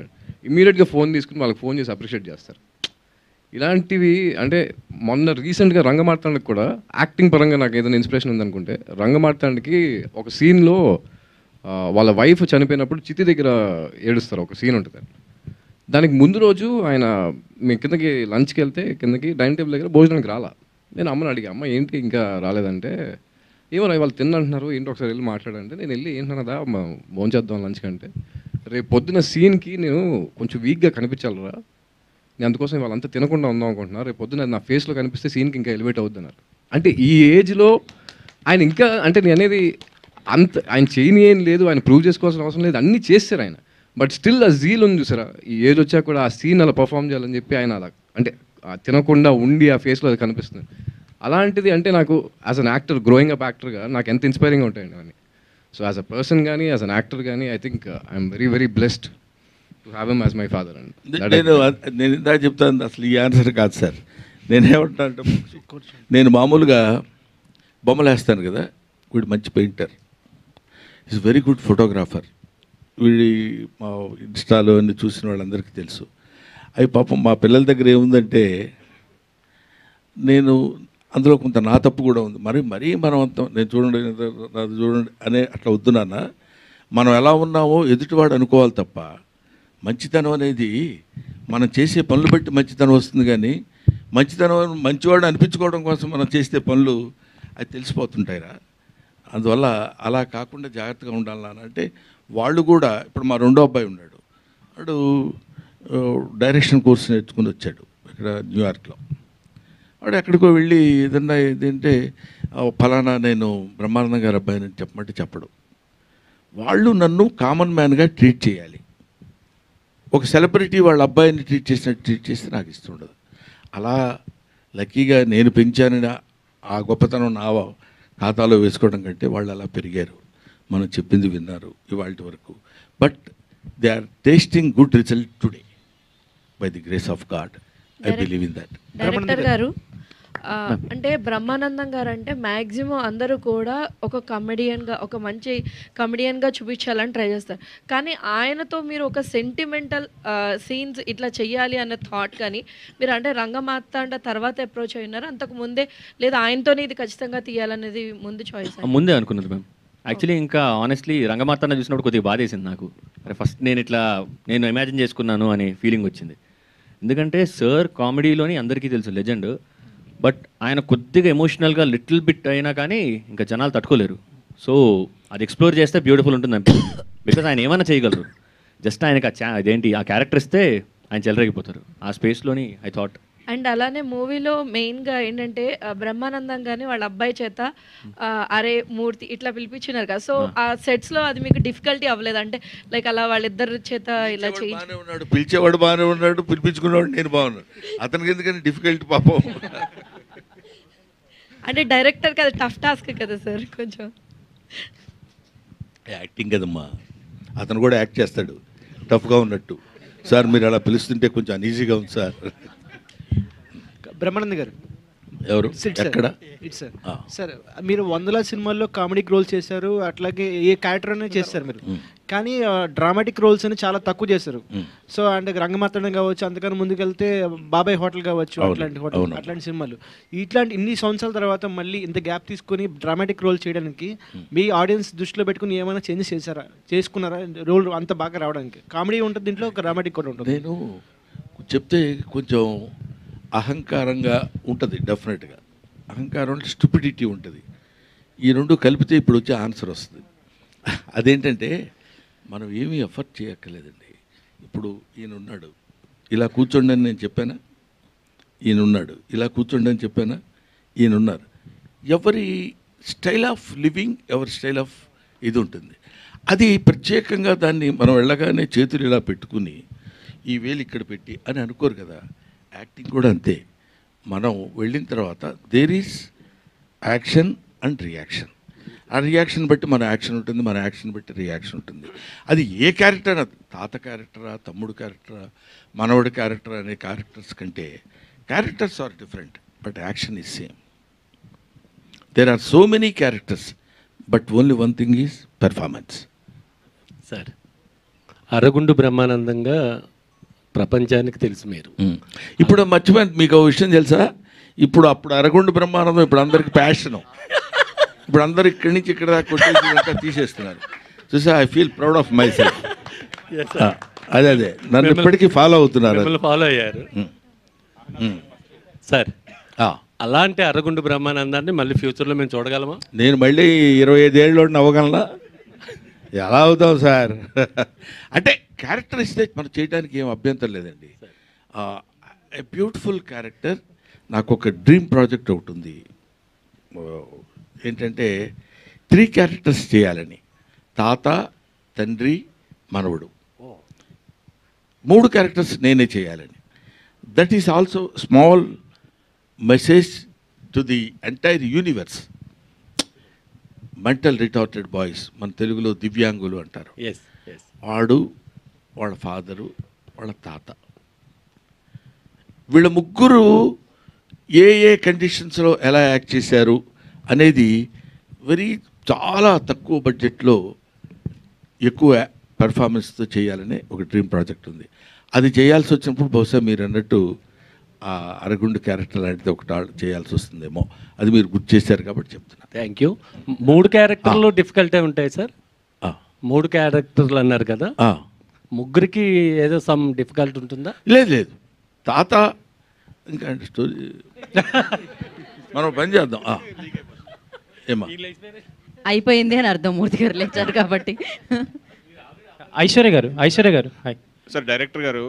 ఇమీడియట్గా ఫోన్ తీసుకుని వాళ్ళకి ఫోన్ చేసి అప్రిషియేట్ చేస్తారు. ఇలాంటివి అంటే మొన్న రీసెంట్గా రంగమార్తాండకి కూడా యాక్టింగ్ పరంగా నాకు ఏదైనా ఇన్స్పిరేషన్ ఉందనుకుంటే, రంగమార్తాండకి ఒక సీన్లో వాళ్ళ వైఫ్ చనిపోయినప్పుడు చితి దగ్గర ఏడుస్తారు, ఒక సీన్ ఉంటుంది. దానికి ముందు రోజు ఆయన మేము కిందకి లంచ్కి వెళ్తే కిందకి డైనింగ్ టేబుల్ దగ్గర భోజనానికి రాలా. నేను అమ్మని అడిగా, అమ్మ ఏంటి ఇంకా రాలేదంటే, ఏమో వాళ్ళు తిన్నంటున్నారు, ఏంటి ఒకసారి వెళ్ళి మాట్లాడంటే, నేను వెళ్ళి ఏంటన్నదా భోజనం చేద్దాం లంచ్కి అంటే, రేపు పొద్దున్న సీన్కి నేను కొంచెం వీక్గా కనిపించాలరా, నేను అందుకోసం వాళ్ళంతా తినకుండా ఉందాం అనుకుంటున్నా, రేపు పొద్దున్న నా ఫేస్లో కనిపిస్తే సీన్కి ఇంకా ఎలివేట్ అవుద్ది అన్నారు. అంటే ఈ ఏజ్లో ఆయన ఇంకా అంటే నేను అనేది అంత ఆయన చేయని ఏం లేదు, ఆయన ప్రూవ్ చేసుకోవాల్సిన అవసరం లేదు, అన్నీ చేస్తారు ఆయన. బట్ స్టిల్ ఆ జీల్ ఉంది చూసారా, ఈ ఏజ్ వచ్చాక కూడా ఆ సీన్ అలా పర్ఫామ్ చేయాలని చెప్పి ఆయన అలా అంటే తినకుండా ఉండి ఆ ఫేస్లో అది కనిపిస్తుంది. అలాంటిది అంటే నాకు as an actor, growing up యాక్టర్గా నాకు ఎంత ఇన్స్పైరింగ్ ఉంటాయండి అవన్నీ. సో యాజ్ అ పర్సన్ కానీ యాజ్ అన్ యాక్టర్ కానీ I think I'm very very blessed to have him as my father అండి. నేను ఇందాక చెప్తాను, అసలు ఈ ఆన్సర్ కాదు సార్. నేనేమంటా అంటే, నేను మామూలుగా బొమ్మలు వేస్తాను కదా, వీడు మంచి painter, is very good photographer. వీడి మా ఇన్స్టాలో అన్ని చూసిన వాళ్ళందరికీ తెలుసు. అవి పాపం మా పిల్లల దగ్గర ఏముందంటే, నేను అందులో కొంత నా తప్పు కూడా ఉంది. మరీ మనం అంత నేను చూడండి అది చూడండి అనే అట్లా వద్దు నాన్న, మనం ఎలా ఉన్నామో ఎదుటివాడు అనుకోవాలి తప్ప, మంచితనం అనేది మనం చేసే పనులు బట్టి మంచితనం వస్తుంది. కానీ మంచితనం మంచివాడు అనిపించుకోవడం కోసం మనం చేసే పనులు అది తెలిసిపోతుంటాయిరా. అందువల్ల అలా కాకుండా జాగ్రత్తగా ఉండాలని అంటే, వాళ్ళు కూడా ఇప్పుడు మా రెండో అబ్బాయి ఉన్నాడు, వాడు డైరెక్షన్ కోర్స్ నేర్చుకుని వచ్చాడు ఇక్కడ న్యూయార్క్లో. వాడు ఎక్కడికో వెళ్ళి ఏదన్నా ఏదంటే ఫలానా నేను బ్రహ్మానందం గారి అబ్బాయిని చెప్పమంటే చెప్పడు. వాళ్ళు నన్ను కామన్ మ్యాన్గా ట్రీట్ చేయాలి. ఒక సెలబ్రిటీ వాళ్ళ అబ్బాయిని ట్రీట్ చేసినట్టు ట్రీట్ చేస్తే నాకు ఇష్టం ఉండదు. అలా లక్కీగా నేను పెంచానని ఆ గొప్పతనం నా ఖాతాలో వేసుకోవడం కంటే వాళ్ళు అలా పెరిగారు, మనం చెప్పింది విన్నారు ఇవాళ వరకు. But they are tasting good result today by the grace of God. I believe in that. Director garu అంటే బ్రహ్మానందం గారు అంటే మ్యాక్సిమం అందరూ కూడా ఒక కమెడియన్గా, ఒక మంచి కమెడియన్గా చూపించాలని ట్రై చేస్తారు. కానీ ఆయనతో మీరు ఒక సెంటిమెంటల్ సీన్స్ ఇట్లా చెయ్యాలి అన్న థాట్ కానీ మీరు అంటే రంగమార్తాండ తర్వాత అప్రోచ్ అయినారు, అంతకు ముందే లేదా ఆయనతోనే ఇది ఖచ్చితంగా తీయాలనేది ముందు చాయిస్? ముందే అనుకున్నది మ్యామ్. యాక్చువల్లీ ఇంకా ఆనెస్ట్లీ రంగమార్తాండ చూసినప్పుడు కొద్దిగా బాధ వేసింది నాకు. అరే ఫస్ట్ నేను ఇమాజిన్ చేసుకున్నాను అనే ఫీలింగ్ వచ్చింది. ఎందుకంటే సార్ కామెడీలోని అందరికీ తెలుసు లెజెండ్, బట్ ఆయన కొద్దిగా ఎమోషనల్గా లిటిల్ బిట్ అయినా కానీ ఇంకా జనాలు తట్టుకోలేరు. సో అది ఎక్స్ప్లోర్ చేస్తే బ్యూటిఫుల్ ఉంటుంది అనిపిస్తుంది. బికాజ్ ఆయన ఏమైనా చేయగలరు, జస్ట్ ఆయనకి అదేంటి ఆ క్యారెక్టర్ ఇస్తే ఆయన చెలరేగిపోతారు ఆ స్పేస్లోని. ఐ థాట్ అండ్ అలానే మూవీలో మెయిన్గా ఏంటంటే బ్రహ్మానందం కానీ వాళ్ళ అబ్బాయి చేత అరే మూర్తి ఇట్లా పిలిపించినారు కదా, సో ఆ సెట్స్లో అది మీకు డిఫికల్టీ అవ్వలేదు? అంటే లైక్ అలా వాళ్ళిద్దరి చేత ఇలా ఉన్నాడు, పిలిచేవాడు బాగానే ఉన్నాడు, పిలిపించుకునేవాడు నేను బాగున్నాడు, అతనికి ఎందుకని డిఫికల్టీ పాపం? అంటే డైరెక్టర్కి అది టఫ్ టాస్క్ కదా సార్ కొంచెం. యాక్టింగ్ కదమ్మా, అతను కూడా యాక్ట్ చేస్తాడు టఫ్గా ఉన్నట్టు. సార్ మీరు అలా పిలుస్తుంటే కొంచెం అన్ఈజీగా ఉంది సార్. బ్రహ్మానంద్ గారు ఎవరు ఎక్కడ? సార్ సార్ మీరు వందల సినిమాల్లో కామెడిక్ రోల్స్ చేశారు, అట్లాగే ఏ క్యారెక్టర్ అనే చేస్తారు మీరు, కానీ డ్రామాటిక్ రోల్స్ అని చాలా తక్కువ చేశారు. సో అంటే రంగమార్తాండం కావచ్చు, అంతకన్నా ముందుకెళ్తే బాబాయ్ హోటల్ కావచ్చు, అట్లాంటి సినిమాలు. ఇట్లాంటి ఇన్ని సంవత్సరాల తర్వాత మళ్ళీ ఇంత గ్యాప్ తీసుకొని డ్రామాటిక్ రోల్ చేయడానికి మీ ఆడియన్స్ దృష్టిలో పెట్టుకుని ఏమైనా చేంజెస్ చేశారా, చేసుకున్నారా రోల్ అంత బాగా రావడానికి? కామెడీ ఉంటుంది దీంట్లో, ఒక డ్రామాటిక్ కూడా ఉంటుంది. నేను చెప్తే కొంచెం అహంకారంగా ఉంటుంది, డెఫినెట్గా అహంకారం అంటే స్టూపిడిటీ ఉంటుంది. ఈ రెండు కలిపితే ఇప్పుడు వచ్చే ఆన్సర్ వస్తుంది. అదేంటంటే మనం ఏమీ ఎఫర్ట్ చేయక్కర్లేదండి. ఇప్పుడు ఈయన ఉన్నాడు, ఇలా కూర్చోండి అని నేను చెప్పానా? ఈయన ఉన్నాడు, ఇలా కూర్చోండి అని చెప్పానా? ఈయన ఉన్నారు. ఎవరి స్టైల్ ఆఫ్ లివింగ్, ఎవరి స్టైల్ ఆఫ్ ఇది ఉంటుంది. అది ప్రత్యేకంగా దాన్ని మనం వెళ్ళగానే చేతులు ఇలా పెట్టుకుని ఈ వేలు ఇక్కడ పెట్టి అని అనుకోరు కదా. యాక్టింగ్ కూడా అంతే. మనం వెళ్ళిన తర్వాత there is action and reaction. ఆ రియాక్షన్ బట్టి మన యాక్షన్ ఉంటుంది, మన యాక్షన్ బట్టి రియాక్షన్ ఉంటుంది. అది ఏ క్యారెక్టర్, తాత క్యారెక్టరా, తమ్ముడు క్యారెక్టరా, మనవడి క్యారెక్టర్ అనే క్యారెక్టర్స్ కంటే characters are different, but action is same. There are so many characters, but only one thing is performance. Sir అరగుండు బ్రహ్మానందంగా ప్రపంచానికి తెలుసు మీరు. ఇప్పుడు మర్చిపోయింది, మీకు ఒక విషయం తెలుసా? అప్పుడు అరగుండు బ్రహ్మానందం ఇప్పుడు అందరికి ప్యాషను. ఇప్పుడు అందరు ఇక్కడి నుంచి ఇక్కడ దాకా కొట్టేసి అంతా తీసేస్తున్నారు. చూసా, I feel proud of my self. అదే నన్ను ఇప్పటికీ ఫాలో అవుతున్నారు. ఫాలో అయ్యారు సార్. అలాంటి అరగుండు బ్రహ్మానందాన్ని మళ్ళీ ఫ్యూచర్లో మేము చూడగలమా? నేను మళ్ళీ 25 ఏళ్ళు అవ్వగలనా? ఎలా అవుతాం సార్? అంటే క్యారెక్టర్ ఇస్తే మనం చేయడానికి ఏం అభ్యంతరం లేదండి. A beautiful character. నాకు ఒక డ్రీమ్ ప్రాజెక్ట్ ఒకటి ఉంది. ఏంటంటే 3 క్యారెక్టర్స్ చేయాలని. తాత, తండ్రి, మనవడు, 3 క్యారెక్టర్స్ నేనే చేయాలని. That is also small message to the entire universe. Mental retarded boys, మన తెలుగులో దివ్యాంగులు అంటారు. వాడు, వాళ్ళ ఫాదరు, వాళ్ళ తాత, వీళ్ళ ముగ్గురు ఏ కండిషన్స్లో ఎలా యాక్ట్ చేశారు అనేది చాలా తక్కువ బడ్జెట్లో ఎక్కువ పెర్ఫార్మెన్స్తో చేయాలనే ఒక డ్రీమ్ ప్రాజెక్ట్ ఉంది. అది చేయాల్సి వచ్చినప్పుడు బహుశా మీరు అన్నట్టు అరగుండు క్యారెక్టర్ లాంటిది ఒకటి చేయాల్సి వస్తుందేమో. అది మీరు గుర్తు చేశారు కాబట్టి చెప్తున్నా. Thank you. 3 క్యారెక్టర్లు డిఫికల్టీ ఉంటాయి సార్. 3 క్యారెక్టర్లు అన్నారు కదా, ముగ్గురికి ఏదో సమ్ డిఫికల్టీ ఉంటుందా? లేదు, తాత ఇంకా స్టోరీ మనం పని చేద్దాం. ఏమా అయిపోయింది అని అర్థం. మూర్తి గారు లేచారు కాబట్టి. ఐశ్వర్య గారు హాయ్ సార్. డైరెక్టర్ గారు,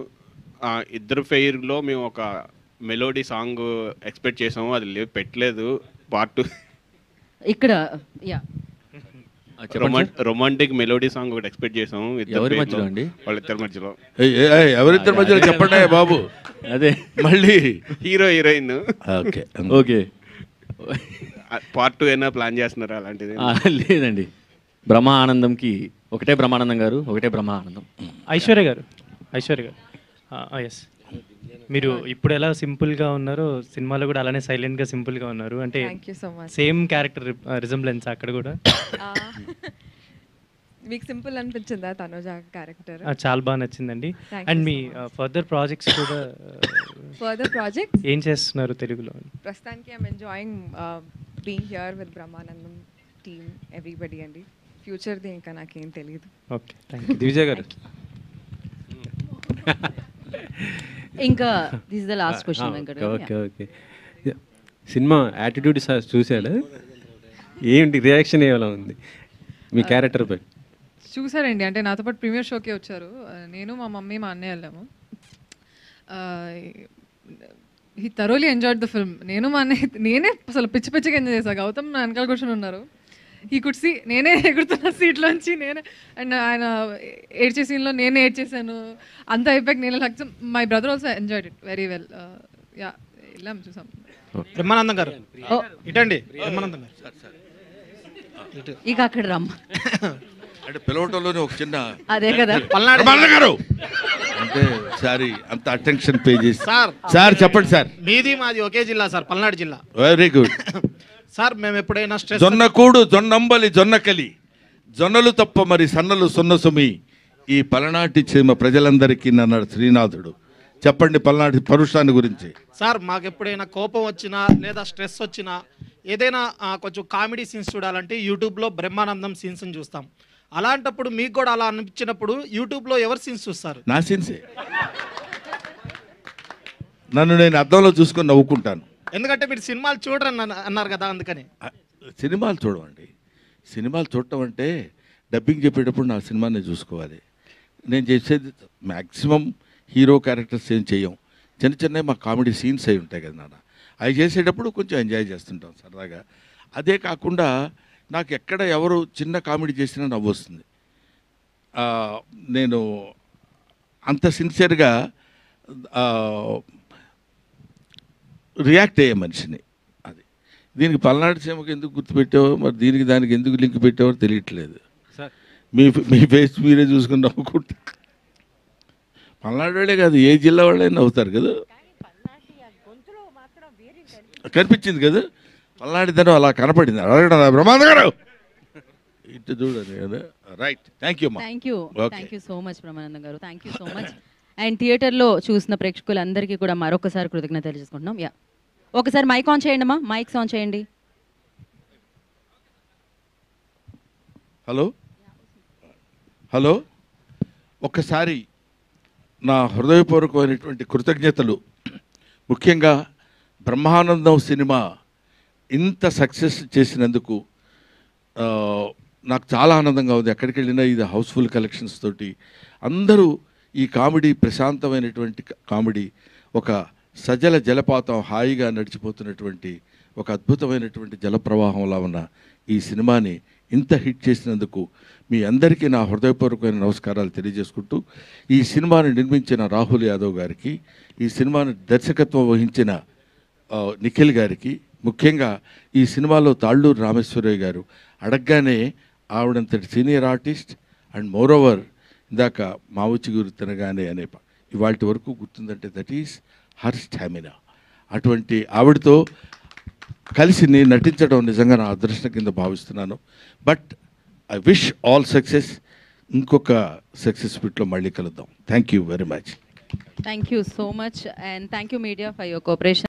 ఇద్దరు ఫెయిర్లో మేము ఒక మెలోడీ సాంగ్ ఎక్స్పెక్ట్ చేసాము, అది పెట్టలేదు. పార్ట్ 2 ఇక్కడ రొమాంటిక్ మెలోడీ సాంగ్ ఒకటి ఎక్స్పెక్ట్ చేసాము. ఎవరి మధ్యలో అండి? వాళ్ళిద్దరి మధ్యలో. ఎవరిద్దరి మధ్యలో చెప్పండి బాబు. అదే మళ్ళీ హీరో హీరోయిన్. ఓకే. పార్ట్ 2 అయినా ప్లాన్ చేస్తున్నారా అలాంటిది? లేదండి. బ్రహ్మ ఆనందంకి ఒకటే బ్రహ్మానందం గారు, ఒకటే బ్రహ్మ ఆనందం. ఐశ్వర్య గారు ఎస్, మీరు ఇప్పుడు ఎలా సింపుల్గా ఉన్నారో సినిమాలో కూడా అలానే సైలెంట్గా సింపుల్గా ఉన్నారు. అంటే సేమ్ క్యారెక్టర్ రిజంబ్లెన్స్ అక్కడ కూడా. మీకు సింపుల్ అనిపించిందా తనుజ క్యారెక్టర్? చాలా బాగా నచ్చిందండి. అండ్ మీ ఫర్దర్ ప్రాజెక్ట్స్ కూడా ఏం చేస్తున్నారు తెలుగులో? ప్రస్తుతానికి I'm enjoying being here with Brahmanandam team, everybody అండి. ఫ్యూచర్ది ఇంకా నాకేం తెలియదు. Okay, thank you. దివిజయ్ గారు ఇంకా this the last question Venkata. Okay. Cinema attitude చూసాడు, ఏంటి రియాక్షన్ ఏలా ఉంది మీ క్యారెక్టర్ పై? చూసారండి, అంటే నాతో పాటు ప్రీమియర్ షోకే వచ్చారు. నేను, మా మమ్మీ, మా అన్నయ్య వెళ్ళాము. He thoroughly enjoyed the film. నేనే అసలు పిచ్చిగా ఎంజాయ్ చేశాను. గౌతమ్ నా వెనకాల కూర్చొని ఉన్నారు. హీ కుడ్ సీ నేనే ఎగురుతున్న సీట్లోంచి, నేనే. అండ్ ఆయన ఏడ్చే సీన్లో నేనే ఏడ్చేసాను. అంత అయిపోయాక నేను like my brother also enjoyed it very well. Yeah, వెళ్ళాం, చూసాం. బ్రహ్మానందం గారు ఇటండి. బ్రహ్మానందం గారు ఇక అక్కడ రమ్మ అంటే పిలవటంలోనే ఒక చిన్న అదే కదా గారు అంటే సారీ అంత అటెన్షన్ పే చేసి. సార్ చెప్పండి సార్. మీది మాది ఒకే జిల్లా సార్, పల్నాడు జిల్లా. Very good sir. మేము ఎప్పుడైనా స్ట్రెస్ జొన్నకూడు, జొన్నంబలి, జొన్నకలి, జొన్నలు తప్ప మరి సన్నలు సున్నసుమి ఈ పలనాటి చీమ ప్రజలందరికీ అన్నాడు శ్రీనాథుడు. చెప్పండి పల్నాటి పరుషాన్ని గురించి. సార్, మాకు ఎప్పుడైనా కోపం వచ్చినా లేదా స్ట్రెస్ వచ్చినా ఏదైనా కొంచెం కామెడీ సీన్స్ చూడాలంటే యూట్యూబ్లో బ్రహ్మానందం సీన్స్ని చూస్తాం. అలాంటప్పుడు మీకు కూడా అలా అనిపించినప్పుడు యూట్యూబ్లో ఎవరు సీన్స్ చూస్తారు? నా సీన్సే. నన్ను నేను అద్దంలో చూసుకొని నవ్వుకుంటాను. ఎందుకంటే మీరు సినిమాలు చూడరని అన్నారు కదా, అందుకని. సినిమాలు చూడమండి. సినిమాలు చూడటం అంటే డబ్బింగ్ చెప్పేటప్పుడు నా సినిమాని చూసుకోవాలి. నేను చేసేది మ్యాక్సిమం హీరో క్యారెక్టర్స్ ఏం చేయం. చిన్న మా కామెడీ సీన్స్ అయి ఉంటాయి కదా నాన్న, అవి చేసేటప్పుడు కొంచెం ఎంజాయ్ చేస్తుంటాం సరదాగా. అదే కాకుండా నాకు ఎక్కడ ఎవరు చిన్న కామెడీ చేసినా నవ్వు వస్తుంది. నేను అంత సిన్సియర్గా రియాక్ట్ అయ్యే మనిషిని. అది దీనికి పల్నాడు సీమకు ఎందుకు గుర్తుపెట్టావో మరి దీనికి దానికి ఎందుకు లింక్ పెట్టావో తెలియట్లేదు. మీ ఫేస్ మీరే చూసుకుని నవ్వుకుంటా. పల్నాడు వాళ్ళే కాదు, ఏ జిల్లా వాళ్ళైనా నవ్వుతారు కదా. కనిపించింది కదా పల్నాడు ధనం, అలా కనపడింది. అడగడం బ్రహ్మానంద గారు ఇటు చూడండి. Right, thank you. Thank you so much Brahmanandam గారు, thank you so much. And థియేటర్లో చూసిన ప్రేక్షకులందరికీ కూడా మరొకసారి కృతజ్ఞత తెలియజేసుకుంటున్నాం. యా, ఒకసారి మైక్ ఆన్ చేయండి అమ్మా, మైక్స్ ఆన్ చేయండి. హలో హలో, ఒక్కసారి నా హృదయపూర్వకమైనటువంటి కృతజ్ఞతలు. ముఖ్యంగా బ్రహ్మానందం సినిమా ఇంత సక్సెస్ చేసినందుకు నాకు చాలా ఆనందంగా ఉంది. ఎక్కడికి వెళ్ళినా ఇది హౌస్ఫుల్ కలెక్షన్స్ తోటి అందరూ ఈ కామెడీ, ప్రశాంతమైనటువంటి కామెడీ, ఒక సజల జలపాతం హాయిగా నడిచిపోతున్నటువంటి ఒక అద్భుతమైనటువంటి జలప్రవాహంలా ఉన్న ఈ సినిమాని ఇంత హిట్ చేసినందుకు మీ అందరికీ నా హృదయపూర్వకమైన నమస్కారాలు తెలియజేసుకుంటూ, ఈ సినిమాని నిర్మించిన రాహుల్ యాదవ్ గారికి, ఈ సినిమాని దర్శకత్వం వహించిన నిఖిల్ గారికి, ముఖ్యంగా ఈ సినిమాలో తాళ్ళూరు రామేశ్వరయ్య గారు అడగగానే ఆవిడంతటి సీనియర్ ఆర్టిస్ట్ అండ్ మోరోవర్ ఇందాక మావుచి గురు తినగానే అనే ఇవాళ వరకు గుర్తుందంటే దట్ ఈస్ హర్ స్టామినా. అటువంటి ఆవిడతో కలిసి నేను నటించడం నిజంగా నా అదృష్టం కింద భావిస్తున్నాను. But I wish all success. ఇంకొక సక్సెస్ మీట్లో మళ్ళీ కలుద్దాం. Thank you very much. Thank you so much and thank you media for your cooperation.